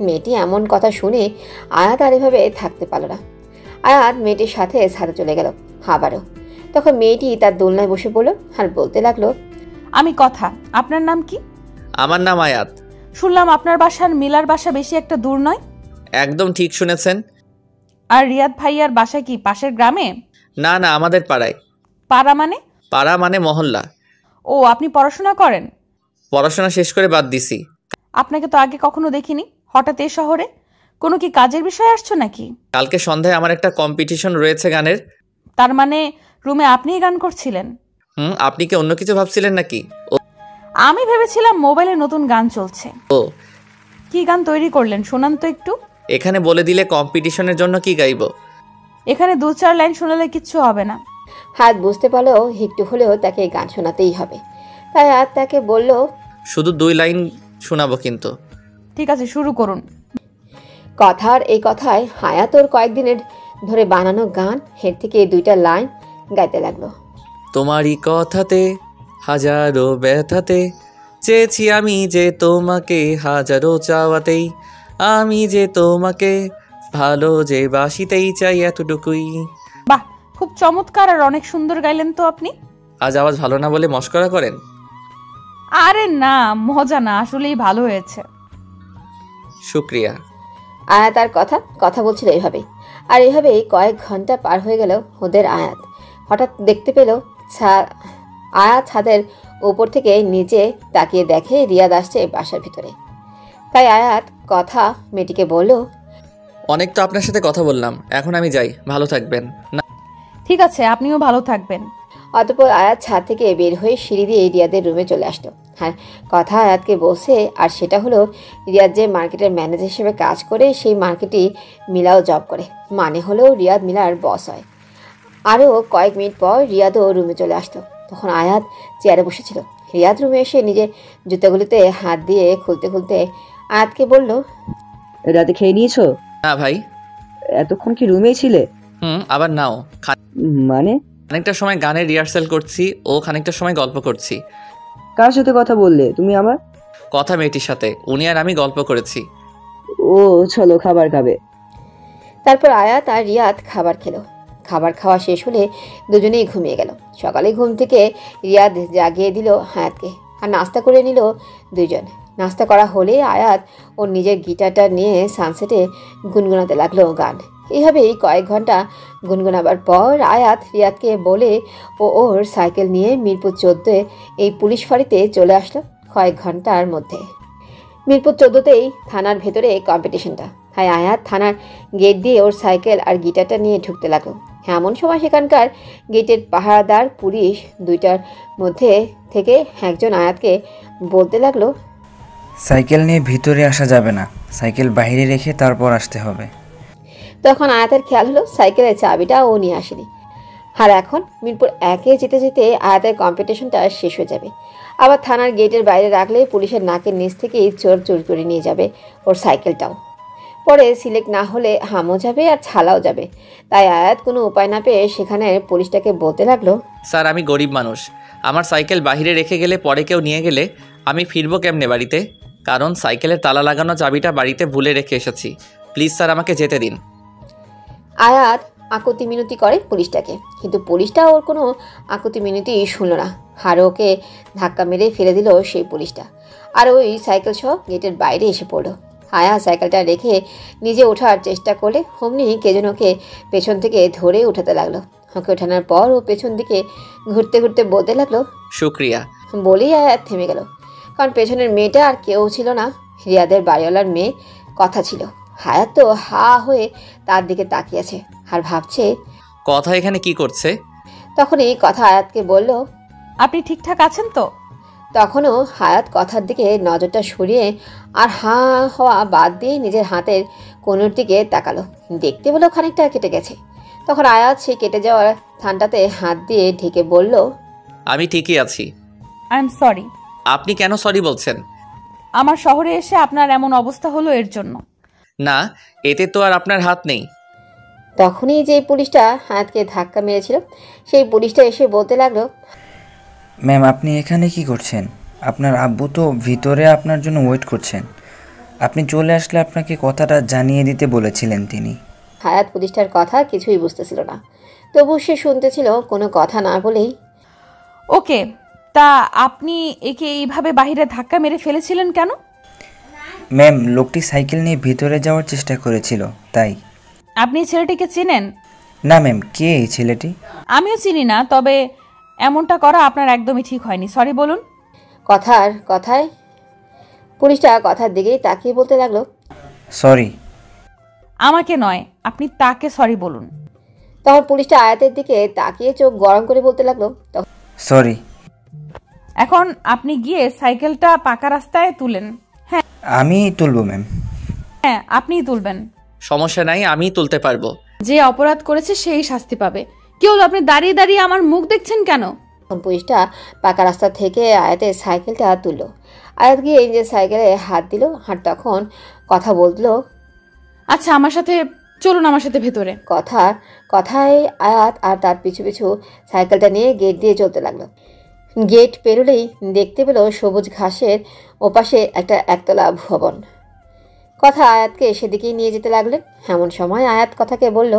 মেয়েটি এমন কথা শুনে আয়াত আর এভাবে থাকতে পারল না। আয়াত মেয়েটির সাথে ছাদে চলে গেল আবারও। তখন মেয়েটি তার দোলনায় বসে পড়ল আর বলতে লাগলো, আমি কথা, আপনার নাম কি? আমার নাম আয়াত। শুনলাম আপনার বাসার মিলার বাসা বেশি একটা দূর নয়। একদম ঠিক শুনেছেন। আর রিয়াদ ভাইয়ার বাসা কি পাশের গ্রামে? না না, আমাদের পাড়ায়। পাড়া মানে? পাড়া মানে মহল্লা। ও, আপনি পড়াশোনা করেন? পড়াশোনা শেষ করে বাদ দিছি। আপনাকে তো আগে কখনো দেখিনি, হঠাৎ এই শহরে? কোনো কি কাজের বিষয়ে আসছো নাকি? কালকে সন্ধ্যায় আমার একটা কম্পিটিশন রয়েছে গানের। তার মানে রুমে আপনিই গান করছিলেন? আপনি কি অন্য কিছু ভাবছিলেন নাকি? আমি ভেবেছিলাম মোবাইলে নতুন গান চলছে। ও, কি গান তৈরি করলেন শোনান তো একটু। এখানে বলে দিলে কম্পিটিশনের জন্য কি গাইবো? এখানে 2-4 লাইন শোনালে কিচ্ছু হবে না। হাত বুঝতে পারলো একটু হলেও তাকে গান শোনাতেই হবে, তাই আর তাকে বলল, শুধু 2 লাইন শোনাবো কিন্তু। ঠিক আছে, শুরু করুন। কথার এই কথায় হায়াত ওর কয়েকদিনের ধরে বানানো গান এর থেকে 2টা লাইন গাইতে লাগলো। তোমারই কথাতে হাজারো ব্যথাতে চেয়েছি আমি যে তোমাকে, হাজারো চাওয়াতেই আমি যে তোমাকে ভালো যে বাসিতেই চাই এতটুকুই। বাহ, খুব চমৎকার আর অনেক সুন্দর গাইলেন তো আপনি। আজ আওয়াজ ভালো না বলে মস্করা করেন? আরে না, মজা না, আসলেই ভালো হয়েছে। শুক্রিয়া। আয়াত আর কথা বলছিল এইভাবে, আর এইভাবেই কয়েক ঘন্টা পার হয়ে গেল ওদের। আয়াত হঠাৎ দেখতে পেল আয়াত ছাদের উপর থেকে নিচে তাকিয়ে দেখে রিয়াদ আসছে বাসার ভিতরে। তাই আয়াত কথা মেয়েটিকে বলল, অনেক তো আপনার সাথে কথা বললাম, এখন আমি যাই, ভালো থাকবেন। না ঠিক আছে, আপনিও ভালো থাকবেন। অতঃপর আয়াত ছাদ থেকে বের হয়ে সিঁড়ি দিয়ে রিয়াদের রুমে চলে আসলো। হ্যাঁ, কথা আয়াতকে বলছে, আর সেটা হলো রিয়াদ যে মার্কেটের ম্যানেজার হিসেবে কাজ করে সেই মার্কেটেই মিলাও জব করে, মানে হলো রিয়াদ মিলার বস হয়। আরও কয়েক মিনিট পর রিয়াদও রুমে চলে আসলো। তখন আয়াত চেয়ারে বসেছিল। রিয়াদ রুমে এসে নিজের জুতাগুলিতে হাত দিয়ে খুলতে খুলতে আয়াতকে বলল, রাতে খেয়ে নিয়েছো? না ভাই। এতক্ষণ কি রুমেই ছিলে? আবার নাও। মানে? খানিকটা সময় গানের রিহার্সাল করছি ও খানিকটা সময় গল্প করছি। কার সাথে কথা বললে তুমি? আমার কথা মেয়েটির সাথে, উনি আর আমি গল্প করেছি। ও চলো খাবার খাবে। তারপর আয়াত আর রিয়াদ খাবার খেলো। খাবার খাওয়া শেষ হলে দুজনেই ঘুমিয়ে গেল। সকালে ঘুম থেকে রিয়াদ জাগিয়ে দিল আয়াতকে, আর নাস্তা করে নিল দুইজন। নাস্তা করা হলে আয়াত ওর নিজের গিটারটা নিয়ে সানসেটে গুনগুনাতে লাগলো গান। এইভাবেই কয়েক ঘন্টা গুনগুনাবার পর আয়াত রিয়াদকে বলে ওর সাইকেল নিয়ে মিরপুর 14 এই পুলিশ ফাঁড়িতে চলে আসলো কয়েক ঘন্টার মধ্যে। মিরপুর 14তেই থানার ভেতরে কম্পিটিশনটা, তাই আয়াত থানার গেট দিয়ে ওর সাইকেল আর গিটারটা নিয়ে ঢুকতে লাগলো। এমন সময় সেখানকার গেটের পাহারাদার পুলিশ 2টার মধ্যে থেকে একজন আয়াতকে বলতে লাগলো, সাইকেল নিয়ে ভিতরে আসা যাবে না, সাইকেল বাইরে রেখে তারপর আসতে হবে। তখন আয়াতের খেয়াল হলো সাইকেলের চাবিটা ও নিয়ে আসেনি। আর এখন মিরপুর 1-এ যেতে যেতে আয়াতের কম্পিটিশনটা শেষ হয়ে যাবে। আবার থানার গেটের বাইরে রাখলে পুলিশের নাকের নিচ থেকেই চোর চুরি করে নিয়ে যাবে ওর সাইকেলটাও। পরে সিলেক্ট না হলে হামও যাবে আর ছালাও যাবে। তাই আয়াত কোনো উপায় না পেয়ে সেখানে পুলিশটাকে বলতে লাগলো, স্যার আমি গরিব মানুষ, আমার সাইকেল বাইরে রেখে গেলে পরে কেউ নিয়ে গেলে আমি ফিরবো কেমনে বাড়িতে? কারণ সাইকেলের তালা লাগানো চাবিটা বাড়িতে ভুলে রেখে এসেছি। প্লিজ স্যার আমাকে যেতে দিন। আয়াত আকুতি মিনতি করে পুলিশটাকে, কিন্তু পুলিশটা ওর কোনো আকুতি মিনতি শুনল না। আর ওকে ধাক্কা মেরে ফেলে দিল সেই পুলিশটা, আর ওই সাইকেল সহ গেটের বাইরে এসে পড়লো। আয়া সাইকেলটা রেখে নিজে ওঠার চেষ্টা করলে অমনি কে যেন ওকে পেছন থেকে ধরে উঠাতে লাগলো। ওকে ওঠানোর পর ও পেছন দিকে ঘুরতে ঘুরতে বলতে লাগলো, শুক্রিয়া বলেই আয়াত থেমে গেল, কারণ পেছনের মেয়েটা আর কেউ ছিল না, রিয়াদের বাড়িওয়ালার মেয়ে কথা ছিল। হায়াত তো হা হয়ে তার দিকে তাকিয়ে আছে আর ভাবছে কথা এখানে কি করছে। তখনই কথা আয়াতকে বলল, আপনি ঠিকঠাক আছেন তো? তখনও হায়াত কথার দিকে নজরটা সরিয়ে আর হা হওয়া বাদ দিয়ে নিজের হাতের কোণের দিকে তাকালো। দেখতে পেলো খানিকটা কেটে গেছে। তখন আয়াত সেই কেটে যাওয়ার থানটাতে হাত দিয়ে ঢেকে বলল, আমি ঠিকই আছি। I am sorry. আপনি কেন সরি বলছেন? আমার শহরে এসে আপনার এমন অবস্থা হলো এর জন্য। না, এতে তো আর আপনার হাত নেই। তখনই যে পুলিশটা হায়াতকে ধাক্কা মেরেছিল সেই পুলিশটা এসে বলতে লাগলো, ম্যাম আপনি এখানে কি করছেন? আপনার আব্বু তো ভিতরে আপনার জন্য ওয়েট করছেন। আপনি চলে আসলে আপনাকে কথাটা জানিয়ে দিতে বলেছিলেন তিনি। হায়াত পুলিশটার কথা কিছুই বুঝতেছিল না, তবু সে শুনতেছিল, কোনো কথা না বলেই। ওকে, তা আপনি একে এইভাবে বাইরে ধাক্কা মেরে ফেলেছিলেন কেন? ম্যাম লোকটি সাইকেল নিয়ে ভিতরে যাওয়ার চেষ্টা করেছিল তাই। আপনি ছেলেটিকে চেনেন? না ম্যাম, কে এই ছেলেটি? আমিও চিনি না, তবে এমনটা করা আপনার একদমই ঠিক হয়নি। সরি বলুন। কথায় পুলিশটা কথার দিকেই তাকিয়ে বলতে লাগলো, সরি। আমাকে নয়, আপনি তাকে সরি বলুন। তখন পুলিশটা আয়াতের দিকে তাকিয়ে চোখ গরম করে বলতে লাগলো, সরি। এখন আপনি গিয়ে সাইকেলটা পাকা রাস্তায় তুলেন। হ্যাঁ আমি তুলবো ম্যাম। হ্যাঁ আপনিই তুলবেন। সমস্যা নাই, আমিই তুলতে পারবো। যে অপরাধ করেছে সেই শাস্তি পাবে। কি হলো, আপনি দাঁড়িয়ে দাঁড়িয়ে আমার মুখ দেখছেন কেন? পুলিশটা পাকা রাস্তা থেকে আয়াতের সাইকেলটা তুললো। আয়াত গিয়ে নিজের সাইকেলে হাত দিল, আর তখন কথা বললো, আচ্ছা আমার সাথে চলুন, আমার সাথে ভেতরে। কথায় আয়াত আর তার পিছু পিছু সাইকেলটা নিয়ে গেট দিয়ে চলতে লাগলো। গেট পেরোলেই দেখতে পেল সবুজ ঘাসের ওপাশে একটা একতলা ভবন। কথা আয়াতকে সেদিকেই নিয়ে যেতে লাগলেন। এমন সময় আয়াত কথাকে বলল,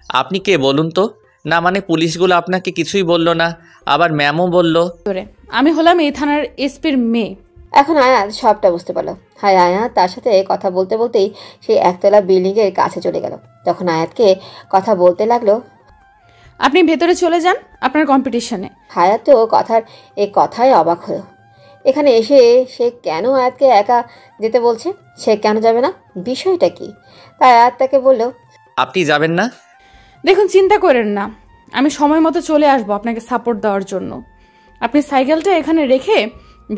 আপনি কে বলুন তো? না মানে পুলিশগুলো আপনাকে কিছুই বললো না, আবার ম্যামও বললো। আমি হলাম এই থানার এসপির মেয়ে। এখন আয়াত সবটা বুঝতে পারলো। হায় আয়াত তার সাথে কথা বলতে বলতেই সেই একতলা বিল্ডিং এর কাছে চলে গেল। তখন আয়াতকে কথা বলতে লাগলো, আপনি ভেতরে চলে যান আপনার কম্পিটিশনে। হায়াত তো এই কথায় অবাক হলো। এখানে এসে সে কেন আয়াতকে একা যেতে বলছে? সে কেন যাবে না? বিষয়টা কি? তাই আয়াত তাকে বলল, আপনি যাবেন না? দেখুন চিন্তা করেন না, আমি সময় মতো চলে আসবো আপনাকে সাপোর্ট দেওয়ার জন্য। আপনি সাইকেলটা এখানে রেখে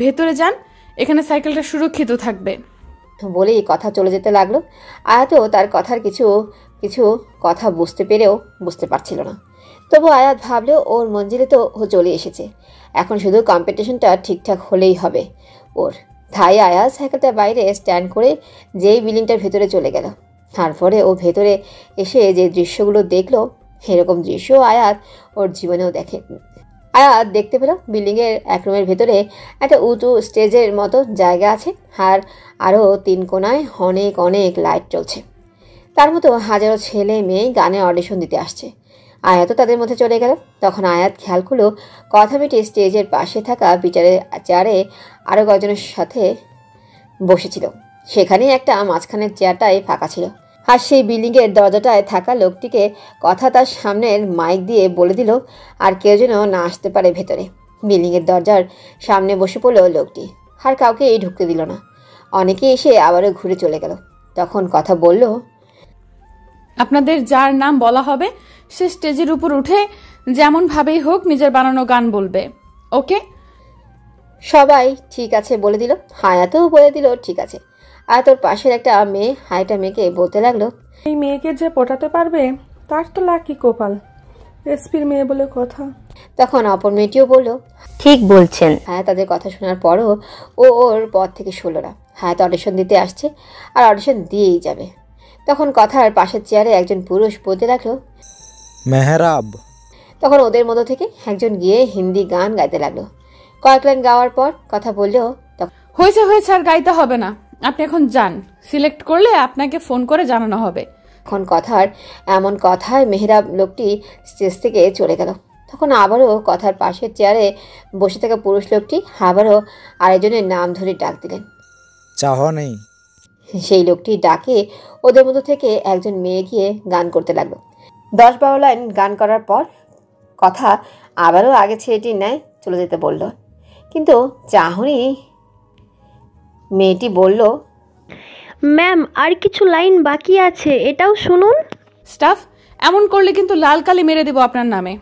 ভেতরে যান, এখানে সাইকেলটা সুরক্ষিত থাকবে। বলেই কথা চলে যেতে লাগলো। আয়াতও তার কথার কিছু কিছু কথা বুঝতে পেরেও বুঝতে পারছিল না। তবু আয়াত ভাবলেও ওর মঞ্জিলে তো ও চলে এসেছে, এখন শুধু কম্পিটিশনটা ঠিকঠাক হলেই হবে ওর। তাই আয়াত সাইকেলটা বাইরে স্ট্যান্ড করে যেই বিল্ডিংটার ভেতরে চলে গেল। তারপরে ও ভেতরে এসে যে দৃশ্যগুলো দেখলো, এরকম দৃশ্য আয়াত ওর জীবনেও দেখে। আয়াত দেখতে পেল বিল্ডিংয়ের এক রুমের ভেতরে একটা উঁচু স্টেজের মতো জায়গা আছে, আর আরও 3 কোণায় অনেক অনেক লাইট চলছে। তার মতো হাজারো ছেলে মেয়ে গানে অডিশন দিতে আসছে। আয়াতও তাদের মধ্যে চলে গেল। তখন আয়াত খেয়াল করলো কথা মিটে স্টেজের পাশে থাকা বিচারের চেয়ারে আরও কয়েকজনের সাথে বসেছিল। সেখানেই একটা মাঝখানের চেয়ারটাই ফাঁকা ছিল। আর সেই বিল্ডিংয়ের দরজাটায় থাকা লোকটিকে কথা তার সামনের মাইক দিয়ে বলে দিল আর কেউ যেন না আসতে পারে ভেতরে। বিল্ডিংয়ের দরজার সামনে বসে পড়ল লোকটি, আর কাউকে ঢুকতে দিল না। অনেকে এসে আবারও ঘুরে চলে গেল। তখন কথা বলল, আপনাদের যার নাম বলা হবে সে স্টেজের উপর উঠে যেমন ভাবেই হোক নিজের বানানো গান বলবে। ওকে? সবাই ঠিক আছে বলে দিল। হায়াতও বলে দিল ঠিক আছে। আর তোর পাশের একটা মেয়ে হাইটা মেয়েকে বলতে লাগলো, এই মেয়েকে যে পটাতে পারবে তার তো লাকি কপাল, এসপির মেয়ে বলে কথা। তখন অপর মেয়েটিও বলল, ঠিক বলছেন। হ্যাঁ, তাদের কথা শোনার পরও ওর পথ থেকে সরল না। হ্যাঁ, তো অডিশন দিতে আসছে আর অডিশন দিয়েই যাবে। তখন কথার পাশের চেয়ারে একজন পুরুষ বলতে লাগলো, মেহরাব। তখন ওদের মধ্য থেকে একজন গিয়ে হিন্দি গান গাইতে লাগলো। কয়েক লাইন গাওয়ার পর কথা বললেও, হয়েছে আর গাইতে হবে না, আপনি এখন যান। সিলেক্ট করলে আপনাকে ফোন করে জানানো হবে। এখন কথার এমন কথায় মেহরাব লোকটি স্টেজ থেকে চলে গেল। তখন আবারও কথার পাশের চেয়ারে বসে থাকা পুরুষ লোকটি আবারও আরেকজনের নাম ধরে ডাক দিলেন। চাহনি। সেই লোকটি ডাকে ওদের মধ্যে থেকে একজন মেয়ে গিয়ে গান করতে লাগলো। 10-12 লাইন গান করার পর কথা আবারও আগে ছেলেটির ন্যায় চলে যেতে বলল। কিন্তু চাহনি মেয়েটি বলল, ম্যাম আর কিছু লাইন বাকি আছে, এটাও শুনুন। স্টাফ, এমন করলে কিন্তু লাল কালি মেরে দেবো আপনার নামে।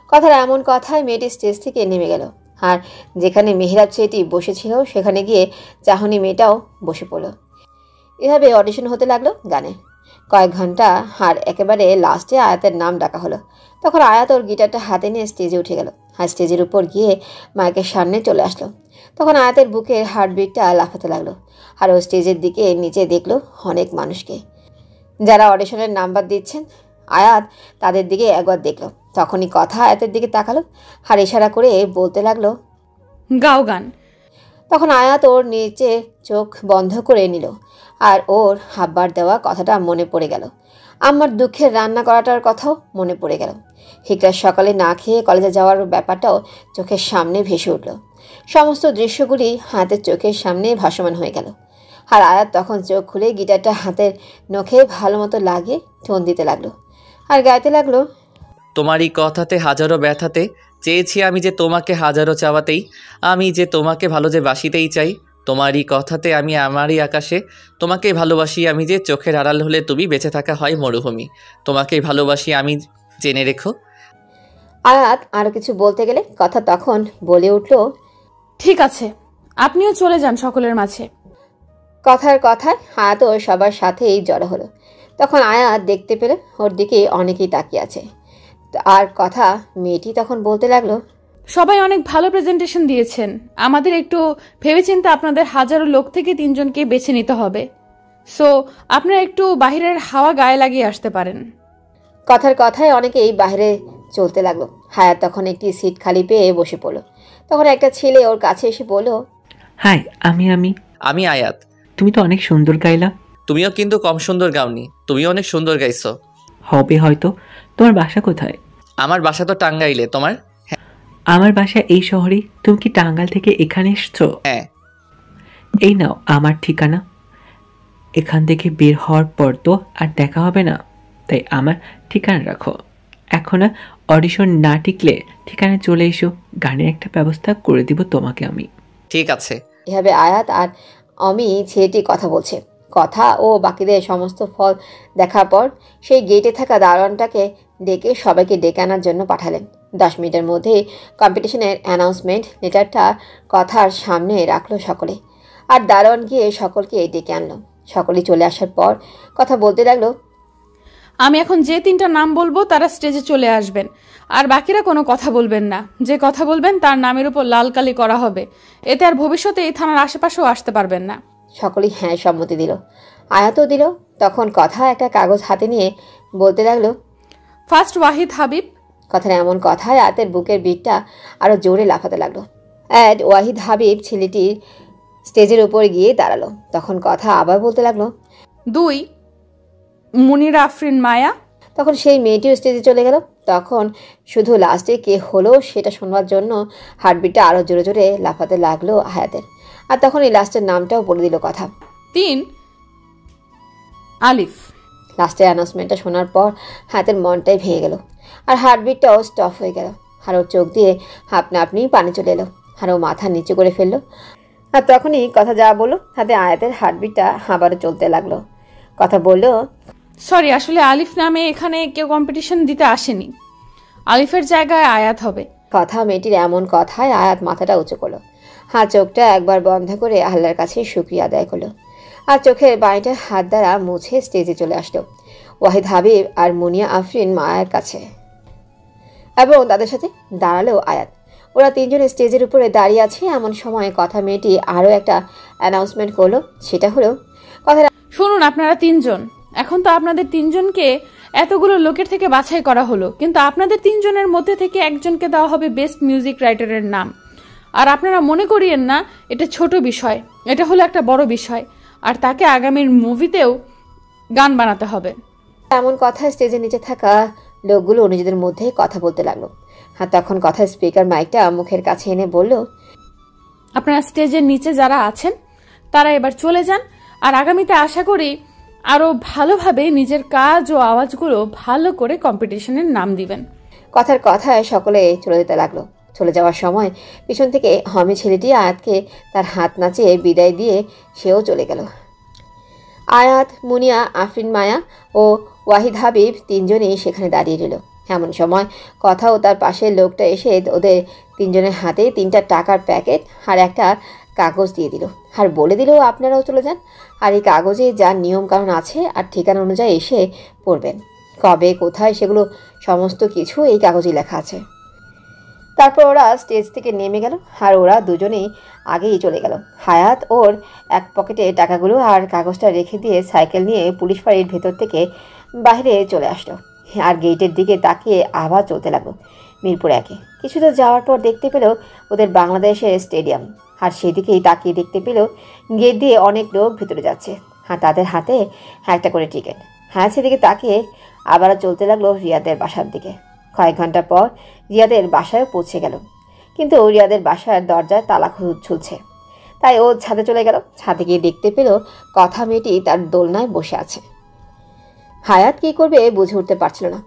কথার এমন কথায় মেয়েটি স্টেজ থেকে নেমে গেল। আর যেখানে মেহরাব ছেলেটি বসেছিল সেখানে গিয়ে চাহনি মেয়েটাও বসে পড়ল। এভাবে অডিশন হতে লাগলো গানে কয়েক ঘন্টা। আর একেবারে লাস্টে আয়াতের নাম ডাকা হলো। তখন আয়াত ওর গিটারটা হাতে নিয়ে স্টেজে উঠে গেল আর স্টেজের উপর গিয়ে মাইকের সামনে চলে আসলো। তখন আয়াতের বুকের হার্টবিটটা লাফাতে লাগলো। আর ও স্টেজের দিকে নিচে দেখলো অনেক মানুষকে যারা অডিশনের নাম্বার দিচ্ছেন। আয়াত তাদের দিকে একবার দেখলো। তখনই কথা আয়াতের দিকে তাকালো আর ইশারা করে বলতে লাগলো, গাও গান। তখন আয়াত ওর নিচে চোখ বন্ধ করে নিল আর ওর হাববার দেওয়া কথাটা মনে পড়ে গেল। আমার দুঃখের রান্না করাটার কথাও মনে পড়ে গেল। হিকরার সকালে না খেয়ে কলেজে যাওয়ার ব্যাপারটাও চোখের সামনে ভেসে উঠল। সমস্ত দৃশ্যগুলি হাতের চোখের সামনে ভাসমান হয়ে গেল। আর আয়াত তখন চোখ খুলে গিটারটা হাতের নখে ভালো মতো লাগিয়ে টোন দিতে লাগলো আর গাইতে লাগলো, তোমারই কথাতে হাজারো ব্যথাতে চেয়েছি আমি যে তোমাকে হাজারো চাওয়াতেই, আমি যে তোমাকে ভালো যে বাসিতেই চাই। তোমারই কথাতে আমি আমারই আকাশে তোমাকে ভালোবাসি আমি, যে চোখের আড়াল হলে তুমি বেঁচে থাকা হয় মরুভূমি। তোমাকেই ভালোবাসি আমি, জেনে রেখো। আয়াত আরো কিছু বলতে গেলে কথা তখন বলে উঠল, ঠিক আছে, আপনিও চলে যান সকলের মাঝে। কথার কথায় আয়াতও সবার সাথেই জড়ো হলো। তখন আয়াত দেখতে পেল ওর দিকে অনেকেই তাকিয়ে আছে। আর কথা মেয়েটি তখন বলতে লাগলো, সবাই অনেক ভালো প্রেজেন্টেশন দিয়েছেন, আমাদের একটু ভেবেচিন্তে আপনাদের হাজারো লোক থেকে 3 জনকে বেছে নিতে হবে। সো আপনারা একটু বাহিরের হাওয়া গায়ে লাগিয়ে আসতে পারেন। কথার কথায় অনেকেই বাইরে চলতে লাগলো। হায়াত তখন একটি সিট খালি পেয়ে বসে পড়লো। তখন একটা ছেলে ওর কাছে এসে বলল, হাই, আমি আয়াত। তুমি তো অনেক সুন্দর গাইলা। তুমিও কিন্তু কম সুন্দর গাওনি, তুমিও অনেক সুন্দর গাইছো। হবে হয়তো। তোমার বাসা কোথায়? আমার বাসা তো টাঙ্গাইলে। তোমার? আমার বাসা এই শহরে। তুমি কি টাঙ্গাইল থেকে এখানে এসছো? হ্যাঁ। এই নাও আমার ঠিকানা। এখান থেকে বের হওয়ার পর তো আর দেখা হবে না, তাই আমার ঠিকানা রাখো। এখন অডিশন না টিকলে ঠিকানায় চলে এসো, গানের একটা ব্যবস্থা করে দিব তোমাকে আমি। ঠিক আছে। এভাবে আয়াত আর আমি ছেলেটি কথা বলছে। কথা ও বাকিদের সমস্ত ফল দেখার পর সেই গেটে থাকা দারোয়ানটাকে ডেকে সবাইকে ডেকে আনার জন্য পাঠালেন। 10 মিনিটের মধ্যে কম্পিটিশনের অ্যানাউন্সমেন্ট লেটারটা কথার সামনে রাখলো সকলে। আর দারোয়ান গিয়ে সকলকে ডেকে আনলো। সকলেই চলে আসার পর কথা বলতে লাগলো, আমি এখন যে 3টা নাম বলবো তারা স্টেজে চলে আসবেন, আর বাকিরা কোনো কথা বলবেন না। যে কথা বলবেন তার নামের উপর লাল কালি করা হবে, এতে আর ভবিষ্যতে এই থানার আশেপাশেও আসতে পারবেন না। সকলেই হ্যাঁ সম্মতি দিল। আয়াতও দিল। তখন কথা একটা কাগজ হাতে নিয়ে বলতে লাগলো, ফার্স্ট ওয়াহিদ হাবিব। কথার এমন কথায় আয়াতের বুকের বিটটা আরো জোরে লাফাতে লাগলো। অ্যাড ওয়াহিদ হাবিব ছেলেটি স্টেজের উপর গিয়ে দাঁড়ালো। তখন কথা আবার বলতে লাগলো, 2 মুনিরা আফরিন মায়া। তখন সেই মেয়েটিও স্টেজে চলে গেল। তখন শুধু লাস্টে কে হলো সেটা শোনবার জন্য হার্টবিটটা আরো জোরে জোরে লাফাতে লাগলো আয়াতের। আর তখন এই লাস্টের নামটাও বলে দিল কথা, 3 আলিফ। লাস্টের অ্যানাউন্সমেন্টটা শোনার পর হাতের মনটাই ভেঙে গেল আর হার্টবিটটাও স্টপ হয়ে গেল। আর ওর চোখ দিয়ে আপনা আপনি পানি চলে এলো আর ও মাথা নিচু করে ফেললো। আর তখনই কথা যা বললো তাতে আয়াতের হার্টবিটটা আবারও চলতে লাগলো। কথা বললো, সরি, আসলে আলিফ নামে এখানে কেউ কম্পিটিশন দিতে আসেনি, আলিফের জায়গায় আয়াত হবে। কথা মেয়েটির এমন কথায় আয়াত মাথাটা উঁচু করলো। হাত চোখটা একবার বন্ধ করে আল্লাহর কাছে শুকরিয়া আদায় করলো। আর চোখের বাড়িটা হাত দ্বারা মুছে স্টেজে চলে আসলো ওয়াহিদ হাবিব আর মুনিয়া আফরিন মায়ের কাছে, এবং তাদের সাথে দাঁড়ালো আয়াত। ওরা 3 জন স্টেজের উপরে দাঁড়িয়ে আছে। এমন সময় কথা মেয়েটি আরও একটা অ্যানাউন্সমেন্ট করলো। সেটা হলো, কথা শুনুন, আপনারা 3 জন, এখন তো আপনাদের 3 জনকে এতগুলো লোকের থেকে বাছাই করা হলো, কিন্তু আপনাদের 3 জনের মধ্যে থেকে একজনকে দেওয়া হবে বেস্ট মিউজিক রাইটারের নাম। আর আপনারা মনে করিয়েন না এটা ছোট বিষয়, এটা হলো একটা বড় বিষয়। আর তাকে আগামীর মুভিতেও গান বানাতে হবে। এমন কথা স্টেজের নিচে থাকা লোকগুলো নিজেদের মধ্যে কথা বলতে লাগলো। আর তখন কথা স্পিকার মাইকটা মুখের কাছে এনে বলল, আপনারা স্টেজের নিচে যারা আছেন তারা এবার চলে যান, আর আগামীতে আশা করি আরো ভালোভাবে নিজের কাজ ও আওয়াজগুলো ভালো করে কম্পিটিশনের নাম দিবেন। কথার কথায় সকলে চলে যেতে লাগলো। চলে যাওয়ার সময় পিছন থেকে হমি ছেলেটি আয়াতকে তার হাত নাচিয়ে বিদায় দিয়ে সেও চলে গেল। আয়াত, মুনিয়া, আফরিন, মায়া ও ওয়াহিদ হাবিব তিনজনই সেখানে দাঁড়িয়ে রইল। এমন সময় কথা ও তার পাশের লোকটা এসে ওদের তিনজনের হাতে 3টা টাকার প্যাকেট আর একটা কাগজ দিয়ে দিল, আর বলে দিল আপনারাও চলে যান, আর এই কাগজে যা নিয়ম কানুন আছে আর ঠিকানা অনুযায়ী এসে পড়বেন, কবে কোথায় সেগুলো সমস্ত কিছু এই কাগজে লেখা আছে। তারপর ওরা স্টেজ থেকে নেমে গেল, আর ওরা দুজনেই আগেই চলে গেল। হায়াত ওর এক পকেটে টাকাগুলো আর কাগজটা রেখে দিয়ে সাইকেল নিয়ে পুলিশ ফাঁড়ির ভেতর থেকে বাইরে চলে আসলো, আর গেটের দিকে তাকিয়ে আবার চলতে লাগলো মিরপুর 1-এ। কিছু তো যাওয়ার পর দেখতে পেল ওদের বাংলাদেশের স্টেডিয়াম, আর সেদিকেই তাকিয়ে দেখতে পেল গেট দিয়ে অনেক লোক ভেতরে যাচ্ছে, আর তাদের হাতে একটা করে টিকিট। হ্যাঁ, সেদিকে তাকিয়ে আবারও চলতে লাগলো রিয়াদের বাসার দিকে। কয়েক ঘন্টা পর রিয়াদের বাসায় পৌঁছে গেল, কিন্তু রিয়াদের বাসার দরজায় তালা ঝুলছে। তাই ও ছাদে চলে গেল। ছাদে গিয়ে দেখতে পেল কথা মেয়েটি তার দোলনায় বসে আছে। হায়াত কী করবে বুঝে উঠতে পারছিল না,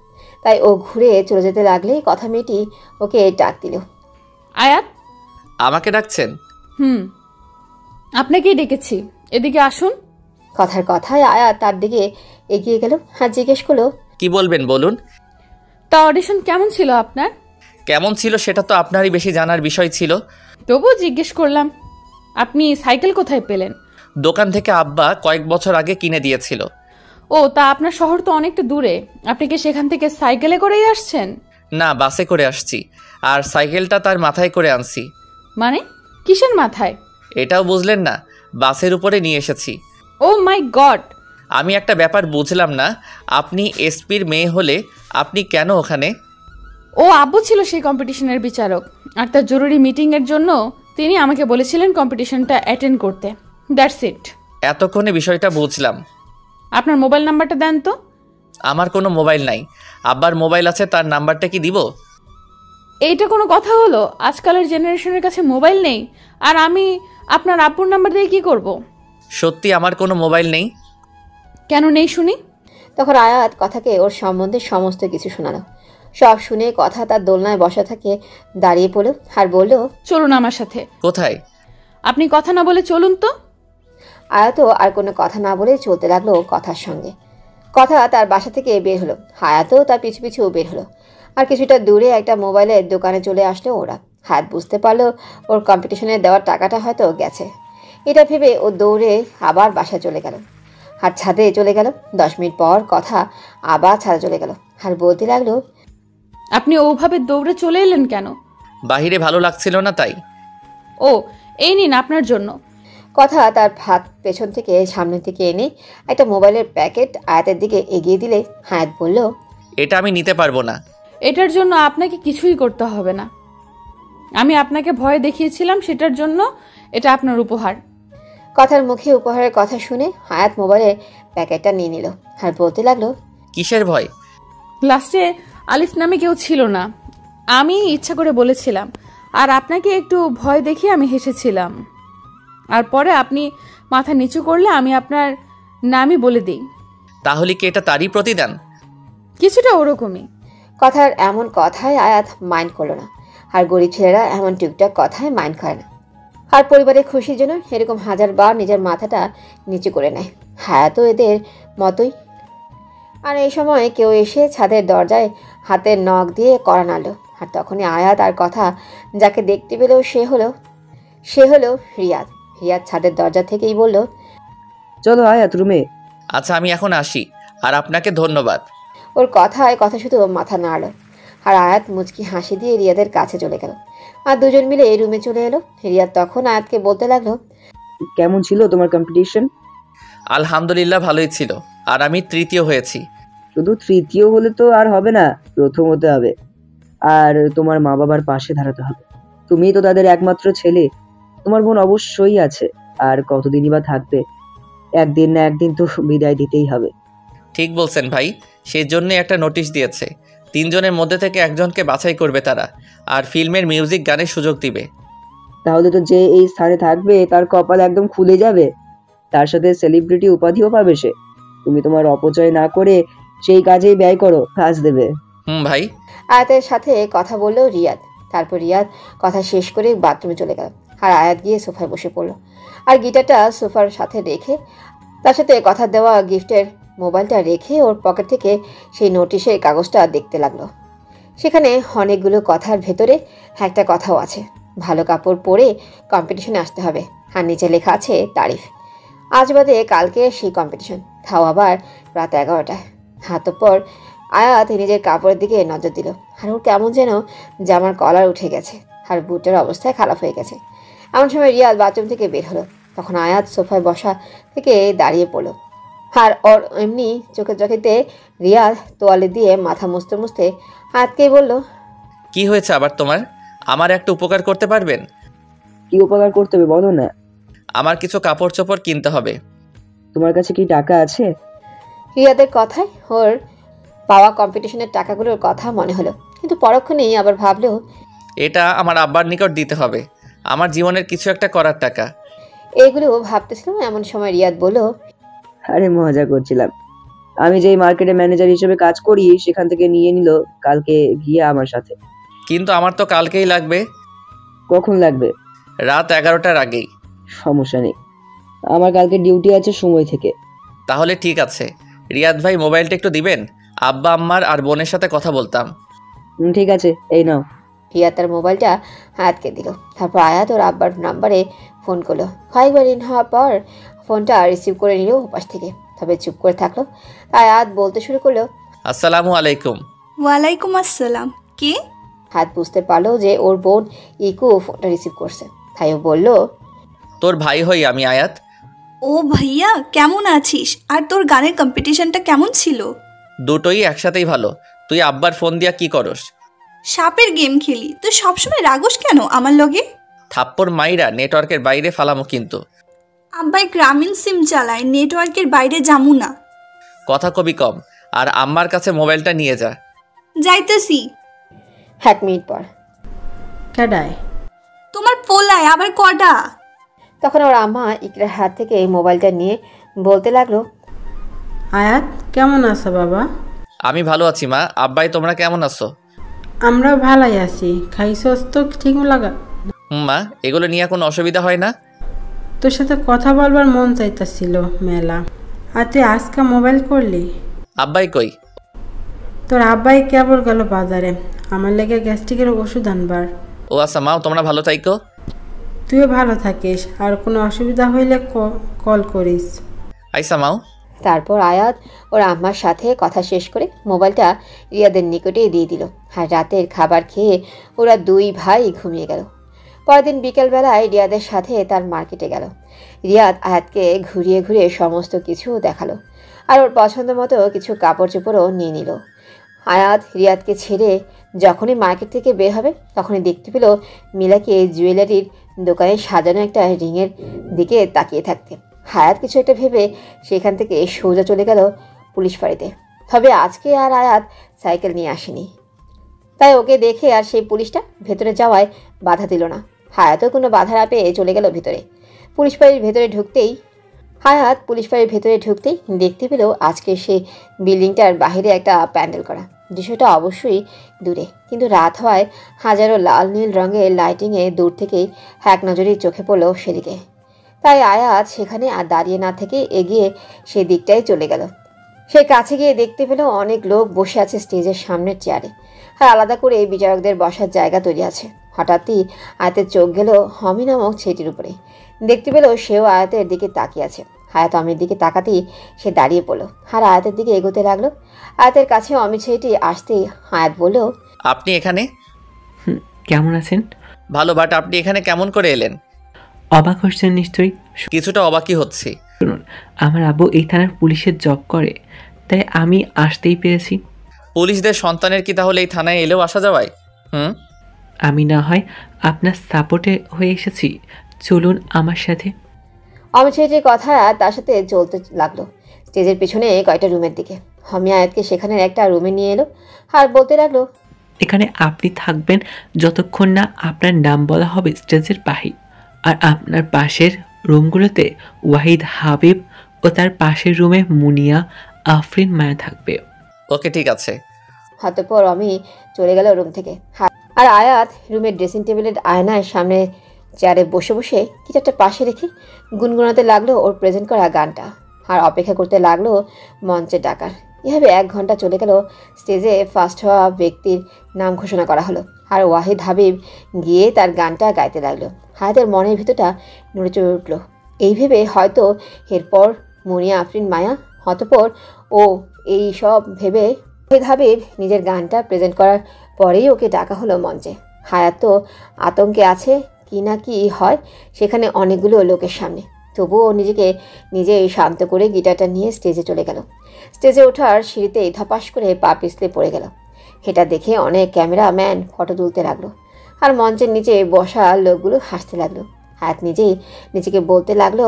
তাই ও ঘুরে চলে যেতে লাগলেই কথা মেয়েটি ওকে ডাক দিল। আয়াত, আমাকে ডাকছেন? আপনাকেই ডেকেছি, এদিকে আসুন। কথার কথায় আয়াত তার দিকে এগিয়ে গেল, আর জিজ্ঞেস করলো, কি বলবেন বলুন। তা অডিশন কেমন ছিল আপনার? কেমন ছিল সেটা তো আপনারই বেশি জানার বিষয় ছিল। তবুও জিজ্ঞেস করলাম। আপনি সাইকেল কোথায় পেলেন? দোকান থেকে আব্বা কয়েক বছর আগে কিনে দিয়েছিল। ও, তা আপনার শহর তো অনেকটা দূরে, আপনি কি সেখান থেকে সাইকেলে করেই আসছেন? না, বাসে করে আসছি, আর সাইকেলটা তার মাথায় করে আনছি। মানে কিসের মাথায়? এটাও বুঝলেন না? বাসের উপরে নিয়ে এসেছি। ও মাই গড! আমি একটা ব্যাপার বুঝলাম না, আপনি এসপির মেয়ে হলে আপনি কেন ওখানে? ও আব্বু ছিল সেই কম্পিটিশনের বিচারক, আর তার জরুরি মিটিংয়ের জন্য তিনি আমাকে বলেছিলেন কম্পিটিশনটা অ্যাটেন্ড করতে। That's it. এতক্ষণে বিষয়টা বুঝলাম। আপনার মোবাইল নাম্বারটা দেন তো। আমার কোনো মোবাইল নাই, আব্বার মোবাইল আছে, তার নাম্বারটা কি দিব? এইটা কোনো কথা হলো? আজকালের জেনারেশনের কাছে মোবাইল নেই, আর আমি আপনার আব্বুর নাম্বার দিয়ে কি করব? সত্যি আমার কোনো মোবাইল নেই। কেন নেই শুনি? তখন আয়াত কথাকে ওর সম্বন্ধে সমস্ত কিছু শোনালো। সব শুনে কথা তার দোলনায় বসা থাকে দাঁড়িয়ে পড়ল, আর বলল, চলুন আমার সাথে। কোথায়? আপনি কথা না বলে চলুন তো। আয়াতও আর কোনো কথা না বলে চলতে লাগলো কথার সঙ্গে। কথা তার বাসা থেকে বের হলো, হায়াতও তার পিছু পিছু বের হলো, আর কিছুটা দূরে একটা মোবাইলের দোকানে চলে আসলো ওরা। হায়াত বুঝতে পারলো ওর কম্পিটিশনে দেওয়ার টাকাটা হয়তো গেছে। এটা ভেবে ও দৌড়ে আবার বাসায় চলে গেল, আর ছাদে চলে গেল। 10 মিনিট পর কথা আবার ছাদে চলে গেল, আর বলতে লাগলো, আপনি ওভাবে দৌড়ে চলে এলেন কেন? বাহিরে ভালো লাগছিল না তাই। ও, এই নিন আপনার জন্য। কথা তার হাত পেছন থেকে সামনের দিকে এনে একটা মোবাইলের প্যাকেট আয়াতের দিকে এগিয়ে দিলে হায়াত বলল, এটা আমি নিতে পারবো না। এটার জন্য আপনাকে কিছুই করতে হবে না। আমি আপনাকে ভয় দেখিয়েছিলাম, সেটার জন্য এটা আপনার উপহার। কথার মুখে উপহারের কথা শুনে হায়াত মোবাইলের প্যাকেটটা নিয়ে নিল, আর বলতে লাগলো, কিসের ভয়? লাস্টে আলিফ নামে কেউ ছিল না, আমি ইচ্ছা করে বলেছিলাম, আর আপনাকে একটু ভয় দেখিয়ে আমি হেসেছিলাম, আর পরে আপনি মাথা নিচু করলে আমি আপনার নামই বলে দিই। তাহলে কি এটা তারই প্রতিদান? কিছুটা ওরকমই। কথার এমন কথায় আয়াত মাইন্ড করলো না, আর গরিব ছেলেরা এমন টুকটাক কথায় মাইন্ড করে না, আর পরিবারের খুশির জন্য এরকম 1000বার নিজের মাথাটা নিচু করে নেয়। হায়াতও এদের মতোই। আর এই সময় কেউ এসে ছাদের দরজায় হাতের নখ দিয়ে কড়া নাড়ল, আর তখনই আয়াত আর কথা যাকে দেখতে পেল সে হলো রিয়াদ। রিয়াদ ছাদের দরজা থেকেই বলল, চলো আয়াত রুমে। আচ্ছা, আমি এখন আসি, আর আপনাকে ধন্যবাদ। ওর কথায় কথা শুধু মাথা নাড়ল, আর আয়াত মুচকি হাসি দিয়ে রিয়াদের কাছে চলে গেল, আর দুজন মিলে এই রুমে চলে এলো। রিয়াদ তখন আয়াতকে বলতে লাগলো, কেমন ছিল তোমার কম্পিটিশন? আলহামদুলিল্লাহ, ভালোই ছিল, আর আমি তৃতীয় হয়েছি। শুধু তৃতীয় হলে তো আর হবে না, প্রথম হতে হবে, আর তোমার মা বাবার পাশে দাঁড়াতে হবে। তুমি তো তাদের একমাত্র ছেলে, তোমার বোন অবশ্যই আছে, আর কতদিনই বা থাকবে, একদিন না একদিন তো বিদায় দিতেই হবে। ঠিক বলছেন ভাই, সেই জন্যে একটা নোটিশ দিয়েছে। 3 জনের মধ্যে থেকে একজনকে বাছাই করবে তারা, আর ফিল্মের মিউজিক গানের সুযোগ দিবে। তাহলে তো যে এই স্থানে থাকবে তার কপাল একদম খুলে যাবে, তার সাথে সেলিব্রিটি উপাধিও পাবে সে। তুমি তোমার অপচয় না করে সেই কাজেই ব্যয় করো, কাজ দেবে। ভাই। আয়াতের সাথে কথা বলল রিয়াদ। তারপর রিয়াদ কথা শেষ করে বাথরুমে চলে গেল, আর আয়াত গিয়ে সোফায় বসে পড়ল, আর গিটারটা সোফার সাথে রেখে তার সাথে কথা দেওয়া গিফটের মোবাইলটা রেখে ওর পকেট থেকে সেই নোটিশের কাগজটা দেখতে লাগলো। সেখানে অনেকগুলো কথার ভেতরে একটা কথাও আছে, ভালো কাপড় পরে কম্পিটিশনে আসতে হবে, আর নিচে লেখা আছে তারিফ। আজ বাদে কালকে সেই কম্পিটিশন, তাও আবার রাত 11টায়। অতঃপর আয়াত নিজের কাপড়ের দিকে নজর দিল, আর ওর কেমন যেন জামার কলার উঠে গেছে, আর বুটের অবস্থায় খারাপ হয়ে গেছে। এমন সময় রিয়াদ বাথরুম থেকে বের হলো। তখন আয়াত সোফায় বসা থেকে দাঁড়িয়ে পড়লো, আর ওর এমনি চোখেতে রিয়াদ তোয়ালে দিয়ে মাথা মুছতে মুছতে আয়াতকেই বলল, কি হয়েছে আবার তোমার? আমার একটা উপকার করতে পারবেন? কি উপকার করতে হবে বলো না। আমার কিছু কাপড় চোপড় কিনতে হবে। তোমার কাছে কি টাকা আছে? রিয়াদের কথায় ওর পাওয়া কম্পিটিশনের টাকাগুলোর কথা মনে হলো, কিন্তু পরক্ষণেই আবার ভাবলো এটা আমার আব্বার নিকট দিতে হবে, আমার জীবনের কিছু একটা করার টাকা। এইগুলো ভাবতেছিল। এমন সময় রিয়াদ বলল, আরে মজা করছিলাম, আমি যেই মার্কেটে ম্যানেজার হিসেবে কাজ করি সেখান থেকে নিয়ে নিল কালকে গিয়ে আমার সাথে। কিন্তু আমার তো কালকেই লাগবে। কখন লাগবে? রাত 11টার আগেই। সমস্যা নেই, আমার কালকে ডিউটি আছে সময় থেকে। তাহলে ঠিক আছে। রিয়াদ ভাই মোবাইলটা একটু দিবেন, আব্বা আম্মার আর বোনের সাথে কথা বলতাম। ঠিক আছে, এই নাও। রিয়াদ তার মোবাইলটা আয়াতকে দিল। তারপর আয়াত ওর আব্বার নাম্বারে ফোন করলো। কয়েকবার ইন হওয়ার পর ফোনটা রিসিভ করে নিল ওপাশ থেকে, তবে চুপ করে থাকলো। আয়াত বলতে শুরু করলো, আসসালামু আলাইকুম। ওয়ালাইকুম আসসালাম। কে? হাত বুঝতে পারলো যে ওর বোন ইকু ফোনটা রিসিভ করছে, তাই ও বলল, তোর ভাই হই আমি আয়াত। ও ভাইয়া, কেমন আছিস? আর তোর গানের কম্পিটিশনটা কেমন ছিল? দুটোই একসাথেই ভালো। তুই আব্বার ফোন দিয়া কি করস? সাপের গেম খেলি। তুই সবসময় রাগস কেন আমার লগে? থাপ্পড় মাইরা নেটওয়ার্কের বাইরে ফালামো কিন্তু। আব্বাই গ্রামীণ সিম চালায়, নেটওয়ার্কের বাইরে যামু না। কথা কবি কম, আর আম্মার কাছে মোবাইলটা নিয়ে যা। যাইতেছি। 1 মিনিট পর। কেডায়? তোমার পোলায়। আবার কটা? তখন ওর আম্মা ইকরার হাত থেকে এই মোবাইলটা নিয়ে বলতে লাগলো, আয়াত কেমন আছো বাবা? আমি ভালো আছি মা। আব্বাই তোমরা কেমন আছো? আমরা ভালোই আছি। খাইছস তো ঠিক লাগা? মা, এগুলো নিয়ে কোনো অসুবিধা হয় না? তোর সাথে কথা বলবার মন চাইতেছিল মেলা। আর তুই আজকে মোবাইল করলি? আব্বাই কই? তোর আব্বাই কেবল গেল বাজারে, আমার লেগে গ্যাস্ট্রিকের ওষুধ আনবার। ও আচ্ছা মা, তোমরা ভালো থাইকো। তুইও ভালো থাকিস, আর কোনো অসুবিধা হইলে কল করিস। আইসা মাও। তারপর আয়াত ওর আম্মার সাথে কথা শেষ করে মোবাইলটা রিয়াদের নিকটে দিয়ে দিল, আর রাতের খাবার খেয়ে ওরা 2 ভাই ঘুমিয়ে গেল। পরদিন বিকেলবেলায় রিয়াদের সাথে তার মার্কেটে গেল। রিয়াদ আয়াতকে ঘুরিয়ে ঘুরিয়ে সমস্ত কিছু দেখালো, আর ওর পছন্দ মতো কিছু কাপড় চোপড়ও নিয়ে নিল। আয়াত রিয়াদকে ছেড়ে যখনই মার্কেট থেকে বের হবে তখনই দেখতে পেল মিলাকে জুয়েলারির দোকানে সাজানো একটা রিংয়ের দিকে তাকিয়ে থাকতে। আয়াত কিছু একটা ভেবে সেখান থেকে সোজা চলে গেল পুলিশ ফাঁড়িতে। তবে আজকে আর আয়াত সাইকেল নিয়ে আসেনি, তাই ওকে দেখে আর সেই পুলিশটা ভেতরে যাওয়ায় বাধা দিল না। আয়াতও কোনো বাধা না পেয়ে চলে গেল ভেতরে। পুলিশ ফাঁড়ির ভেতরে ঢুকতেই দেখতে পেল আজকে সেই বিল্ডিংটার বাইরে একটা প্যান্ডেল করা। দৃশ্যটা অবশ্যই দূরে, কিন্তু রাত হওয়ায় হাজারো লাল নীল রঙের লাইটিংয়ে দূর থেকেই এক নজরেই চোখে পড়ল সেদিকে। তাই আয়াত সেখানে আর দাঁড়িয়ে না থেকে এগিয়ে সেই দিকটাই চলে গেল। সে কাছে গিয়ে দেখতে পেল অনেক লোক বসে আছে স্টেজের সামনের চেয়ারে, আর আলাদা করে বিচারকদের বসার জায়গা তৈরি আছে। হঠাৎই আয়াতের চোখ গেল হমি নামক ছেলেটির উপরে। দেখতে পেল সেও আয়াতের দিকে তাকিয়ে আছে। আয়াত অমির দিকে তাকাতেই সে দাঁড়িয়ে পড়ল, আর আয়াতের দিকে এগোতে লাগলো। আয়াতের কাছে অমি ছেলেটি আসতেই আয়াত বলল, আপনি এখানে? কেমন আছেন? ভালো, বাট আপনি এখানে কেমন করে এলেন? অবাক হচ্ছেন নিশ্চয়ই। কিছুটা অবাকই হচ্ছি। শুনুন, আমার আব্বু এই থানার পুলিশের জব করে, তাই আমি আসতেই পেরেছি। পুলিশদের সন্তানের কি তাহলে এই থানায় এলেও আসা যাওয়ায়? আমি না হয় আপনার সাপোর্টে হয়ে এসেছি, চলুন আমার সাথে। অমিত ছেলেটির কথা তার সাথে চলতে লাগলো স্টেজের পিছনে কয়েকটা রুমের দিকে। আমি আয়াতকে সেখানের একটা রুমে নিয়ে এলো আর বলতে লাগলো, এখানে আপনি থাকবেন যতক্ষণ না আপনার নাম বলা হবে স্টেজের বাহির। আর আপনার পাশের রুমগুলোতে ওয়াহিদ হাবিব ও তার পাশের রুমে মুনিয়া, আফরিন, মায়া থাকবে। ওকে, ঠিক আছে। অতঃপর আমি চলে গেল রুম থেকে। আর আয়াত রুমের ড্রেসিং টেবিলের আয়নার সামনে চেয়ারে বসে বসে কিছু একটা পাশে রেখে গুনগুনাতে লাগলো ওর প্রেজেন্ট করা গানটা, আর অপেক্ষা করতে লাগলো মঞ্চে ডাকার। এভাবে 1 ঘন্টা চলে গেল। স্টেজে ফার্স্ট হওয়া ব্যক্তির নাম ঘোষণা করা হলো, আর ওয়াহিদ হাবিব গিয়ে তার গানটা গাইতে লাগলো। হায়াতের মনের ভিতরটা নড়ে চড়ে উঠল। এই ভেবে হয়তো এরপর মুনিয়া, আফরিন, মায়া, অতঃপর ও এই সব ভেবে ওয়াহিদ হাবিব নিজের গানটা প্রেজেন্ট করার পরেই ওকে ডাকা হলো মঞ্চে। হায়াত তো আতঙ্কে আছে কি না কি হয় সেখানে অনেকগুলো লোকের সামনে, তবুও নিজেকে নিজেই শান্ত করে গিটারটা নিয়ে স্টেজে চলে গেল। স্টেজে ওঠার সিঁড়িতে ধপাস করে পা পিছলে পড়ে গেল। এটা দেখে অনেক ক্যামেরাম্যান ফটো তুলতে লাগলো, আর মঞ্চের নিচে বসা লোকগুলো হাসতে লাগলো। হায়াত নিজেই নিজেকে বলতে লাগলো,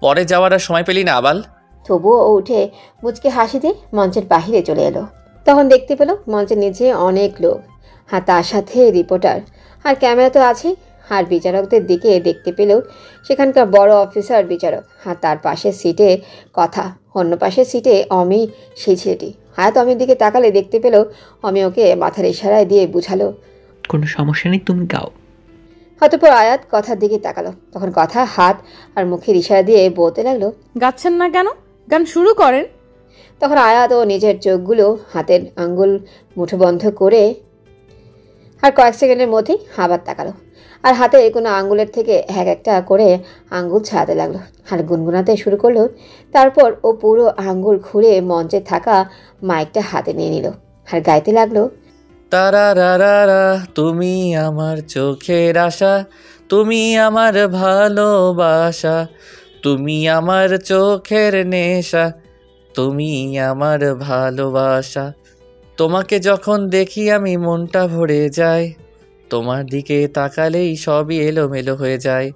পরে যাওয়ার আর সময় পেলি না আবাল। তবুও ও উঠে মুচকে হাসি দিয়ে মঞ্চের বাহিরে চলে এলো। তখন দেখতে পেল মঞ্চের নিচে অনেক লোক, আর তার সাথে রিপোর্টার আর ক্যামেরা তো আছে। আর বিচারকদের দিকে দেখতে পেলেও সেখানকার বড় অফিসার বিচারক, আর তার পাশের সিটে কথা, অন্য পাশের সিটে অমি, সেই ছেলেটি। হায়াত অমির দিকে তাকালে দেখতে পেল অমি ওকে মাথার ইশারায় দিয়ে বুঝালো, কোনো সমস্যা নেই, তুমি গাও। অতঃপর আয়াত কথার দিকে তাকালো। তখন কথা হাত আর মুখের ইশারা দিয়ে বলতে লাগলো, গাচ্ছেন না কেন, গান শুরু করেন। তখন আয়াত ও নিজের চোখগুলো হাতের আঙ্গুল মুঠোবন্ধ করে আর কয়েক সেকেন্ডের মধ্যেই আবার তাকালো, আর হাতে কোনো আঙ্গুলের থেকে এক একটা করে আঙ্গুল ছাড়াতে লাগলো, আর গুনগুনাতে শুরু করলো। তারপর ও পুরো আঙ্গুল খুলে মঞ্চে থাকা মাইকটা হাতে নিয়ে নিল আর গাইতে লাগলো, তারারারা, তুমি আমার চোখের আশা, তুমি আমার ভালোবাসা, তুমি আমার চোখের নেশা, তুমি আমার ভালোবাসা। তোমাকে যখন দেখি আমি মনটা ভরে যায়, তোমার দিকে তাকালেই সবই এলোমেলো হয়ে যায়।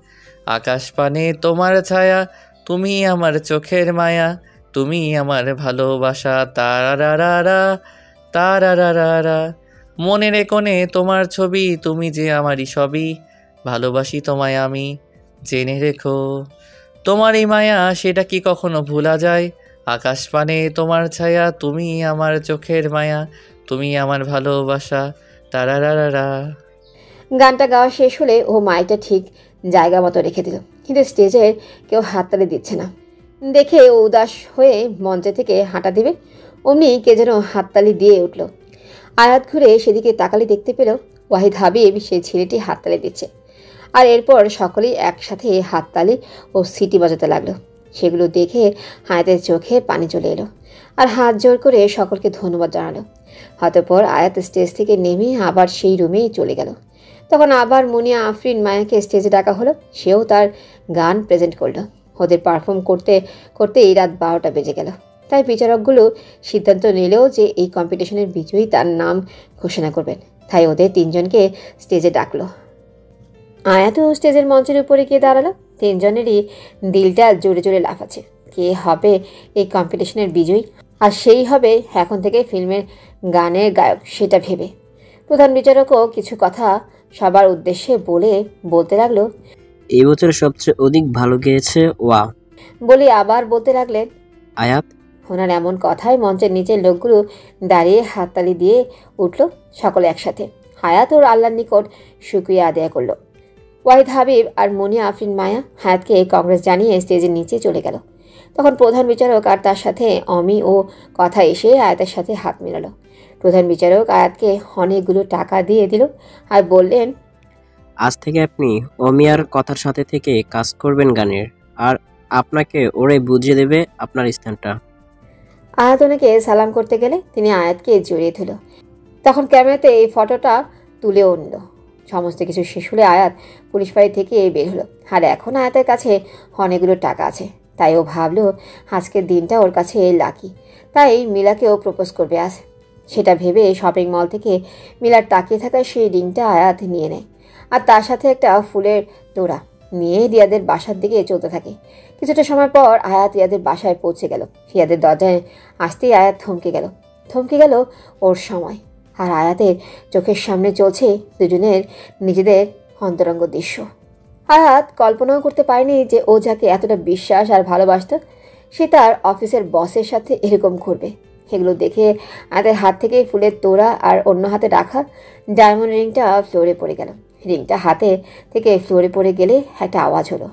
আকাশ পানে তোমার ছায়া, তুমি আমার চোখের মায়া, তুমি আমার ভালোবাসা। তারারারা তারারারা, মনের কোণে তোমার ছবি, তুমি যে আমারই সবই, ভালোবাসি তোমায় আমি, জেনে রেখো। তোমার এই মায়া সেটা কি কখনো ভোলা যায়? আকাশ পানে তোমার ছায়া, তুমি আমার চোখের মায়া, তুমি আমার ভালোবাসা। তারারারা। গানটা গাওয়া শেষ হলে ও মাইকটা ঠিক জায়গা মতো রেখে দিল, কিন্তু স্টেজের কেউ হাততালি দিচ্ছে না দেখে ও উদাস হয়ে মঞ্চে থেকে হাঁটা দিবে অমনি কে যেন হাততালি দিয়ে উঠল। আয়াত ঘুরে সেদিকে তাকালে দেখতে পেল ওয়াহিদ হাবিব সেই ছেলেটি হাততালি দিচ্ছে, আর এরপর সকলেই একসাথে হাততালি ও সিটি বাজাতে লাগলো। সেগুলো দেখে হায়াতের চোখে পানি চলে এলো, আর হাত জোর করে সকলকে ধন্যবাদ জানালো। অতঃপর আয়াত স্টেজ থেকে নেমে আবার সেই রুমেই চলে গেল। তখন আবার মুনিয়া, আফরিন, মায়াকে স্টেজে ডাকা হলো। সেও তার গান প্রেজেন্ট করলো। ওদের পারফর্ম করতে করতেই রাত 12টা বেজে গেল। তাই বিচারকগুলো সিদ্ধান্ত নিলেও যে এই কম্পিটিশনের বিজয়ী তার নাম ঘোষণা করবেন। তাই ওদের 3 জনকে স্টেজে ডাকলো। আয়াতও স্টেজের মঞ্চের উপরে গিয়ে দাঁড়ালো। 3 জনেরই দিলটা জোরে জোরে লাফাচ্ছে। কে হবে এই কম্পিটিশনের বিজয়ী, আর সেই হবে এখন থেকে ফিল্মের গানের গায়ক সেটা ভেবে। প্রধান বিচারকও কিছু কথা সবার উদ্দেশ্যে বলতে লাগলো, এই বছর সবচেয়ে অধিক ভালো গেয়েছে ওয়া বলে আবার বলতে লাগলেন আয়াত। ওনার এমন কথায় মঞ্চের নিচের লোকগুলো দাঁড়িয়ে হাততালি দিয়ে উঠল সকলে একসাথে। হায়াত ওর আল্লাহর নিকট শুকরিয়া আদায় করলো। ওয়াহিদ হাবিব আর মুনিয়া, আফরিন, মায়া হায়াতকে কংগ্রেস জানিয়ে স্টেজের নিচে চলে গেল। তখন প্রধান বিচারক আর তার সাথে অমি ও কথা এসে আয়াতের সাথে হাত মেলালো। প্রধান বিচারক আয়াতকে অনেকগুলো টাকা দিয়ে দিল আর বললেন, আজ থেকে আপনি অমিয়ার কথার সাথে থেকে কাজ করবেন গানের, আর আপনাকে ওরাই বুঝিয়ে দেবে আপনার স্থানটা। আয়াত ওনাকে সালাম করতে গেলে তিনি আয়াতকে জড়িয়ে ধরল। তখন ক্যামেরাতে এই ফটোটা তুলেও নিল। সমস্ত কিছু শেষ হলে আয়াত পুলিশ বাড়ি থেকে বের হলো। আর এখন আয়াতের কাছে অনেকগুলো টাকা আছে, তাই ও ভাবলো আজকের দিনটা ওর কাছে লাকি, তাই মিলাকেও প্রপোজ করবে আজ। সেটা ভেবে শপিং মল থেকে মিলার তাকিয়ে থাকা সেই রিংটা আয়াত নিয়ে নেয়, আর তার সাথে একটা ফুলের তোড়া। নিয়ে রিয়াদের বাসার দিকে চলতে থাকে। কিছুটা সময় পর আয়াত রিয়াদের বাসায় পৌঁছে গেল। রিয়াদের দরজায় আসতেই আয়াত থমকে গেল ওর সময়। আর আয়াতের চোখের সামনে চলছে দুজনের নিজেদের অন্তরঙ্গ দৃশ্য। আয়াত কল্পনাও করতে পারেনি যে ও যাকে এতটা বিশ্বাস আর ভালোবাসত সে তার অফিসের বসের সাথে এরকম করবে। এগুলো দেখে আয়াতের হাত থেকে ফুলের তোড়া আর অন্য হাতে রাখা ডায়মন্ড রিংটা ফ্লোরে পড়ে গেল। রিংটা হাতে থেকে ফ্লোরে পড়ে গেলে একটা আওয়াজ হলো,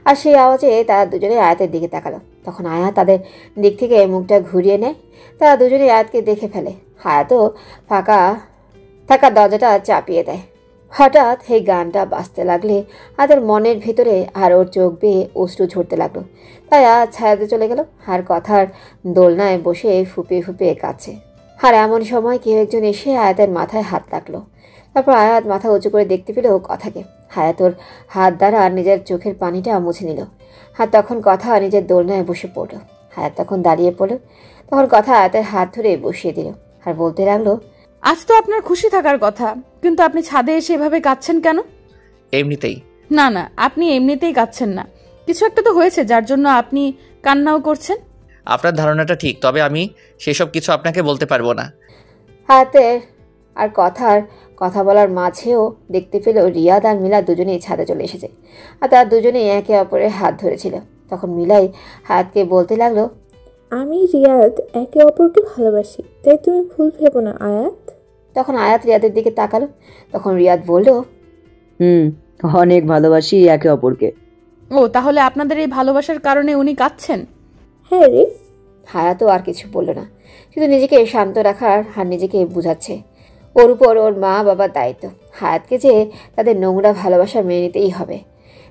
আর সেই আওয়াজে তারা দুজনে আয়াতের দিকে তাকালো। তখন আয়াত তাদের দিক থেকে মুখটা ঘুরিয়ে নেয়। তারা দুজনে আয়াতকে দেখে ফেলে। আয়াতও ফাঁকা থাকা দরজাটা চাপিয়ে দেয়। হঠাৎ এই গানটা বাজতে লাগলে আয়াতের মনের ভিতরে আর ওর চোখ বেয়ে অশ্রু ঝরতে লাগলো। তাই আয়াত ছায়াতে চলে গেল আর কথার দোলনায় বসে ফুপিয়ে ফুপিয়ে কাঁদছে। আর এমন সময় কেউ একজন এসে আয়াতের মাথায় হাত রাখলো। তারপর আয়াত মাথা উঁচু করে দেখতে পেল কথাকে। আয়াত ওর হাত দ্বারা নিজের চোখের পানিটা মুছে নিল। আর তখন কথা নিজের দোলনায় বসে পড়ল। আয়াত তখন দাঁড়িয়ে পড়ল। তখন কথা আয়াতের হাত ধরে বসিয়ে দিল আর বলতে লাগলো, আজ তো আপনার খুশি থাকার কথা, কিন্তু আপনি ছাদে এসে এভাবে কাঁদছেন কেন? এমনিতেই। না না, আপনি এমনিতেই কাঁদছেন না, কিছু একটা তো হয়েছে যার জন্য আপনি কান্নাও করছেন। আপনার ধারণাটা ঠিক, তবে আমি সেসব কিছু আপনাকে বলতে পারবো না। আয়াতের আর কথা বলার মাঝেও দেখতে পেল রিয়াদ আর মিলা দুজনেই ছাদে চলে এসেছে। আর তারা দুজনেই একে অপরের হাত ধরেছিল। তখন মিলাই হায়াতকে বলতে লাগলো, আমি রিয়াদ একে অপরকে ভালোবাসি, তাই তুমি ভুল ভেবো না আয়াত। তখন আয়াত রিয়াদের দিকে তাকালো। তখন রিয়াদ বলল, অনেক ভালোবাসি একে অপরকে। ও, তাহলে আপনাদের এই ভালোবাসার কারণে উনি কাঁদছেন? হ্যাঁ রে। হায়াতও আর কিছু বলল না, শুধু নিজেকে শান্ত রাখার আর নিজেকে বুঝাচ্ছে ওর উপর ওর মা বাবার দায়িত্ব। হায়াতকে যে তাদের নোংরা ভালোবাসা মেনে নিতেই হবে।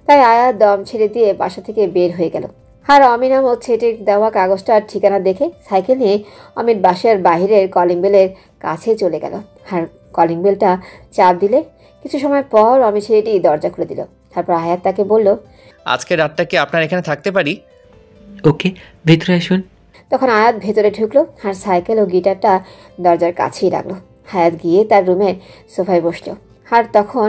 তাই আয়াত দম ছেড়ে দিয়ে বাসা থেকে বের হয়ে গেল। আর অমিন ও ছেটের দেওয়া কাগজটার ঠিকানা দেখে সাইকেল নিয়ে অমিত বাসার বাহিরের কলিং বেলের কাছে চলে গেল। আর কলিং বেলটা চাপ দিলে কিছু সময় পর অমিত ছেলেটি দরজা খুলে দিল। তারপর আয়াত তাকে বলল, আজকে রাতটা কি আপনার এখানে থাকতে পারি? ওকে, ভেতরে আসুন। তখন আয়াত ভেতরে ঢুকলো আর সাইকেল ও গিটারটা দরজার কাছেই রাখলো। হায়াত গিয়ে তার রুমের সোফায় বসলো। আর তখন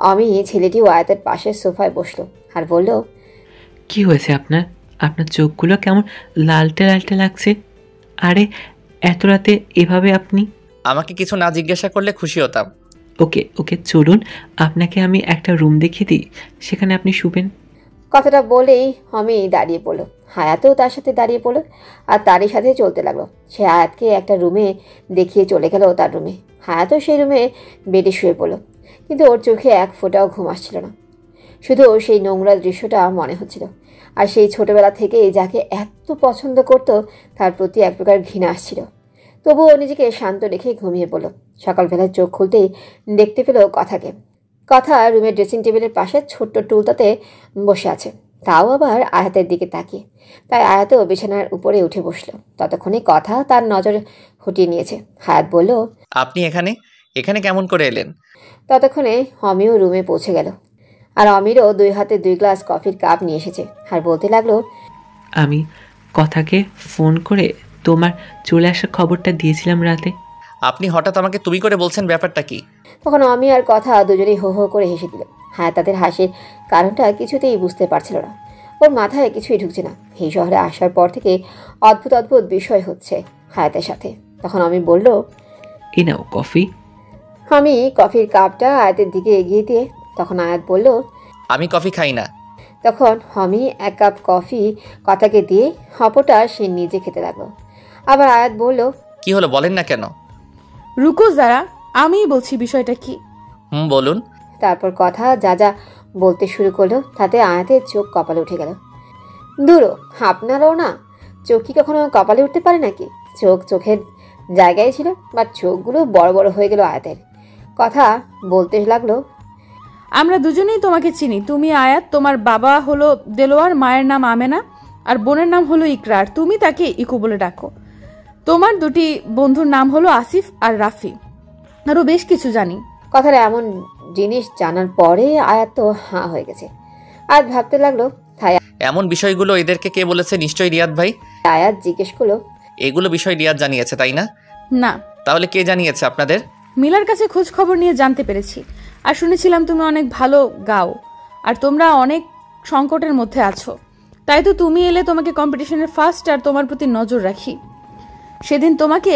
আমি ছেলেটিও আয়াতের পাশের সোফায় বসলো আর বলল, কি হয়েছে আপনার? আপনার চোখগুলো কেমন লালটে লালটে লাগছে। আরে এত রাতে এভাবে আপনি? আমাকে কিছু না জিজ্ঞাসা করলে খুশি হতাম। ওকে ওকে, চলুন আপনাকে আমি একটা রুম দেখিয়ে দিই, সেখানে আপনি শুবেন। কথাটা বলেই আমি দাঁড়িয়ে পড়লো। হায়াতও তার সাথে দাঁড়িয়ে পড়লো আর তারই সাথে চলতে লাগলো। সে হায়াতকে একটা রুমে দেখিয়ে চলে গেল তার রুমে। হায়াতও সেই রুমে বেডে শুয়ে পড়লো, কিন্তু ওর চোখে এক ফোঁটাও ঘুম আসছিল না। শুধু সেই নোংরা দৃশ্যটা মনে হচ্ছিল। আর সেই ছোটবেলা থেকেই যাকে এত পছন্দ করত তার প্রতি এক প্রকার ঘৃণা আসছিল। তবুও নিজেকে শান্ত রেখে ঘুমিয়ে পড়ল। সকালবেলায় চোখ খুলতেই দেখতে পেল কথাকে। কথা রুমের ড্রেসিং টেবিলের পাশে ছোট্ট টুলটাতে বসে আছে, তাও আবার আয়াতের দিকে তাকিয়ে। তাই আয়াতও বিছানার উপরে উঠে বসলো। ততক্ষণে কথা তার নজর হটিয়ে নিয়েছে। হায়াত বলল, আপনি এখানে কেমন করে এলেন? ততক্ষণে অমিও রুমে পৌঁছে গেল। আর অমিরও 2 হাতে 2 গ্লাস কফির কাপ নিয়ে এসেছে আর বলতে লাগলো, আমি কথাকে ফোন করে তোমার চলে আসার খবরটা দিয়েছিলাম রাতে। আপনি হঠাৎ আমাকে তুমি করে বলছেন, ব্যাপারটা কি? তখন আমি আর কথা দুজনেই হো হো করে হেসে দিল। হ্যাঁ, তাদের হাসির কারণটা কিছুতেই বুঝতে পারছিল না। ওর মাথায় কিছুই ঢুকছে না। এই শহরে আসার পর থেকে অদ্ভুত অদ্ভুত বিষয় হচ্ছে হায়াতের সাথে। তখন আমি বলল, এই নাও কফি। আমি কফির কাপটা আয়াতের দিকে এগিয়ে দিয়ে তখন আয়াত বলল, আমি কফি খাই না। তখন আমি 1 কাপ কফি কথাকে দিয়ে অপরটা সে নিজে খেতে লাগলো। আবার আয়াত বলল, কি হলো বলেন না কেন? রুকো যারা, আমিই বলছি বিষয়টা কি। বলুন। তারপর কথা যা যা বলতে শুরু করলো তাতে আয়াতের চোখ কপালে উঠে গেল। দূরও, আপনারাও না, চোখ কি কখনো কপালে উঠতে পারে নাকি? চোখ চোখের জায়গায় ছিল, বা চোখগুলো বড় বড় হয়ে গেল আয়াতের। কথা বলতে লাগলো, আমরা দুজনেই তোমাকে চিনি। তুমি আয়াত, তোমার বাবা হলো দেলোয়ার, মায়ের নাম আমেনা আর বোনের নাম হলো ইকরার। তুমি তাকে ইকু বলে ডাকো। তোমার 2টি বন্ধুর নাম হলো আসিফ আর রাফি। আরো বেশ কিছু জানি। কথাটা এমন জিনিস জানার পরে আয়াত তো হাঁ হয়ে গেছে। আয়াত ভাবতে লাগলো, এমন বিষয়গুলো এদেরকে কে বলেছে? নিশ্চয়ই রিয়াদ ভাই। আয়াত জিজ্ঞেস করলো, এগুলো বিষয় রিয়াদ জানিয়েছে তাই না? না। তাহলে কে জানিয়েছে আপনাদের? মিলার কাছে খোঁজ খবর নিয়ে জানতে পেরেছি। আর শুনেছিলাম তুমি অনেক ভালো গাও, আর তোমরা অনেক সংকটের মধ্যে আছো, তাই তো তুমি এলে তোমাকে কম্পিটিশনের ফার্স্ট আর তোমার প্রতি নজর রাখি। সেদিন তোমাকে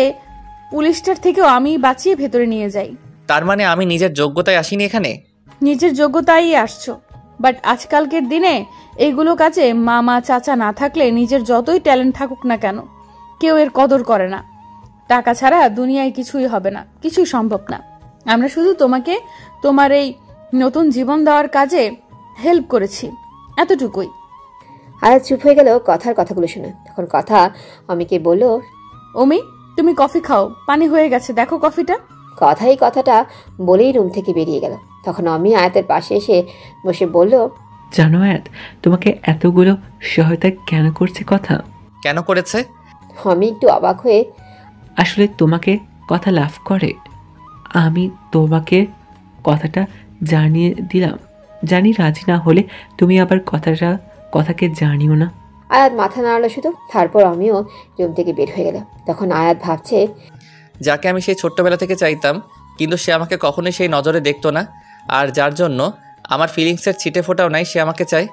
পুলিশটার থেকেও আমি বাঁচিয়ে ভেতরে নিয়ে যাই। তার মানে আমি নিজের যোগ্যতায় আসিনি এখানে? নিজের যোগ্যতাই আসছো, বাট আজকালকের দিনে এইগুলো কাজে মামা চাচা না থাকলে নিজের যতই ট্যালেন্ট থাকুক না কেন কেউ এর কদর করে না। টাকা ছাড়া দুনিয়ায় কিছুই হবে না, কিছুই সম্ভব না। আমরা শুধু তোমাকে তোমার এই নতুন জীবন দেওয়ার কাজে হেল্প করেছি, এতটুকুই। আয়াত চুপ হয়ে গেল কথার কথাগুলো শুনে। তখন কথা অমিকে বলল, অমি তুমি কফি খাও, পানি হয়ে গেছে, দেখো কফিটা। কথাটা বলেই রুম থেকে বেরিয়ে গেল। তখন অমি আয়াতের পাশে এসে বসে বলল, জানো আয়াত তোমাকে এতগুলো সহায়তা কেন করছে কথা? কেন করেছে? অমি একটু অবাক হয়ে, আসলে তোমাকে কথা লাভ করে। আমি তোমাকে কথাটা জানিয়ে দিলাম, জানি রাজি না হলে তুমি আবার কথাকে জানিও না। আয়াত মাথা নাড়ালো শুধু। তারপর আমিও রুম থেকে বের হয়ে গেল। তখন আয়াত ভাবছে, যাকে আমি সেই ছোট্টবেলা থেকে চাইতাম, কিন্তু সে আমাকে কখনোই সেই নজরে দেখতো না, আর যার জন্য আমার ফিলিংসের ছিটে ফোটাও নাই, সে আমাকে চায়।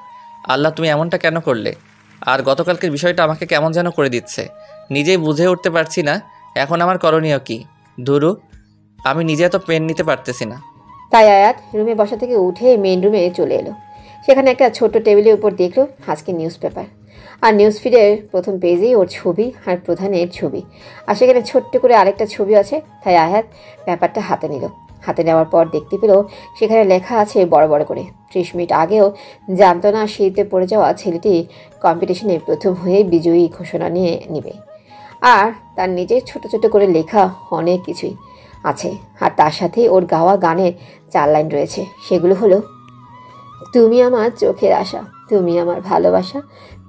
আল্লাহ, তুমি এমনটা কেন করলে? আর গতকালকের বিষয়টা আমাকে কেমন যেন করে দিচ্ছে, নিজেই বুঝে উঠতে পারছি না এখন আমার করণীয় কি। ধুরু, আমি নিজে এত পেন নিতে পারতেছি না। তাই আয়াত রুমে বসা থেকে উঠে মেইন রুমে চলে এলো। সেখানে একটা ছোট্ট টেবিলের উপর দেখলো আজকে নিউজ পেপার, আর নিউজ ফিডের প্রথম পেজেই ওর ছবি আর প্রধানের ছবি, আর সেখানে ছোট্ট করে আরেকটা ছবি আছে। তাই আয়াত ব্যাপারটা হাতে নিল। হাতে নেওয়ার পর দেখতে পেল সেখানে লেখা আছে বড় বড় করে, 30 মিনিট আগেও জানতো না শীতে পড়ে যাওয়া ছেলেটি কম্পিটিশনে প্রথম হয়ে বিজয়ী ঘোষণা নিয়ে নিবে। আর তার নিজের ছোট ছোট করে লেখা অনেক কিছুই আছে, আর তার সাথে ওর গাওয়া গানের 4 লাইন রয়েছে। সেগুলো হলো, তুমি আমার চোখের আশা, তুমি আমার ভালোবাসা,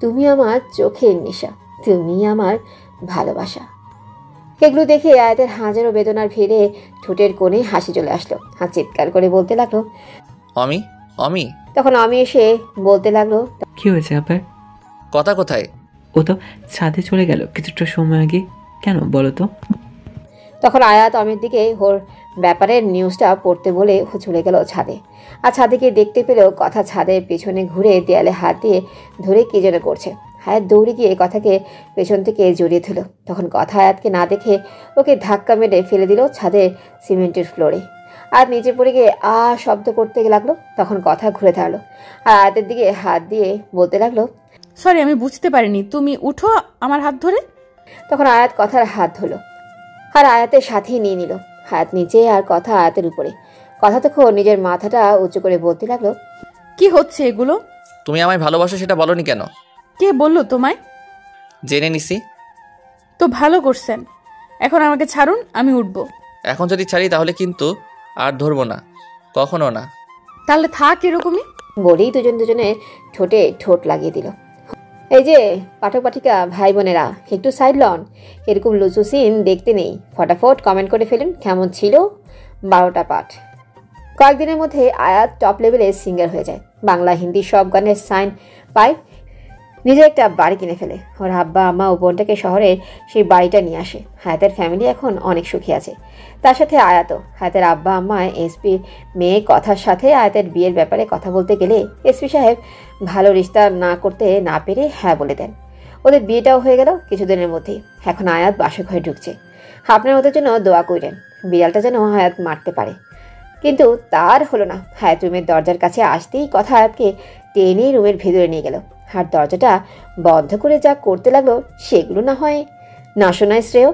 তুমি আমার চোখের নেশা, তুমি আমার ভালোবাসা। এগুলো দেখে আয়াতের হাজারো বেদনার ভিড়ে ঠোঁটের কোণে হাসি চলে আসলো, আর চিৎকার করে বলতে লাগলো, অমি, অমি। তখন আমি এসে বলতে লাগলো, কি হয়েছে আবার? কথা কোথায়? ও তো ছাদে চলে গেল কিছুটা সময় আগে, কেন বলো তো? তখন আয়াত অমির দিকে ওর ব্যাপারের নিউজটা পড়তে বলে ও চলে গেল ছাদে। আর ছাদে গিয়ে দেখতে পেলেও কথা ছাদের পেছনে ঘুরে দেয়ালে হাত দিয়ে ধরে কি যেন করছে। আয়াত দৌড়ে গিয়ে কথাকে পেছন থেকে জড়িয়ে ধরল। তখন কথা আয়াতকে না দেখে ওকে ধাক্কা মেরে ফেলে দিল ছাদের সিমেন্টের ফ্লোরে। আর নিচে পড়ে গিয়ে শব্দ করতে লাগলো। তখন কথা ঘুরে দাঁড়ালো আর আয়াতের দিকে হাত দিয়ে বলতে লাগলো, সরি, আমি বুঝতে পারিনি, তুমি উঠো আমার হাত ধরে। তখন আয়াত কথার হাত ধরলো আর আয়াতের সাথেই নিয়ে নিল। হাত নিচে আর কথা আয়াতের উপরে। কথা তখন নিজের মাথাটা উঁচু করে বলতে লাগলো, কি হচ্ছে এগুলো? তুমি আমায় ভালোবাসো সেটা বলনি কেন? কে বললো তোমায়? জেনে নিছি। তো ভালো করছেন, এখন আমাকে ছাড়ুন, আমি উঠবো। এখন যদি ছাড়ি তাহলে কিন্তু আর ধরবো না, কখনো না। তাহলে থাক এরকমই। বলেই দুজনের ঠোঁটে ঠোঁট লাগিয়ে দিল। এই যে পাঠক পাঠিকা ভাই বোনেরা, একটু সাইড লন, এরকম লুচু সিন দেখতে নেই। ফটাফট কমেন্ট করে ফেলুন কেমন ছিল 12টা পাঠ। কয়েকদিনের মধ্যে আয়াত টপ লেভেলে সিঙ্গার হয়ে যায়, বাংলা হিন্দি সব গানের সাইন পায়, নিজে একটা বাড়ি কিনে ফেলে। ওর আব্বা আম্মা ও বোনটাকে শহরে সেই বাড়িটা নিয়ে আসে। হায়াতের ফ্যামিলি এখন অনেক সুখী আছে, তার সাথে আয়াতও। হায়াতের আব্বা আম্মা এসপি মেয়ে কথার সাথে আয়াতের বিয়ের ব্যাপারে কথা বলতে গেলে এসপি সাহেব ভালো রিশতা না করতে না পেরে হ্যাঁ বলে দেন। ওদের বিয়েটাও হয়ে গেল কিছুদিনের মধ্যেই। এখন আয়াত বাসা ঘরে ঢুকছে। আপনার ওদের জন্য দোয়া করেন, বিড়ালটা যেন হায়াত মারতে পারে। কিন্তু তার হলো না। হায়াত রুমের দরজার কাছে আসতেই কথা আয়াতকে টেনে রুমের ভেতরে নিয়ে গেল, আর দরজাটা বন্ধ করে যা করতে লাগলো সেগুলো না হয় না শোনায় শ্রেয়।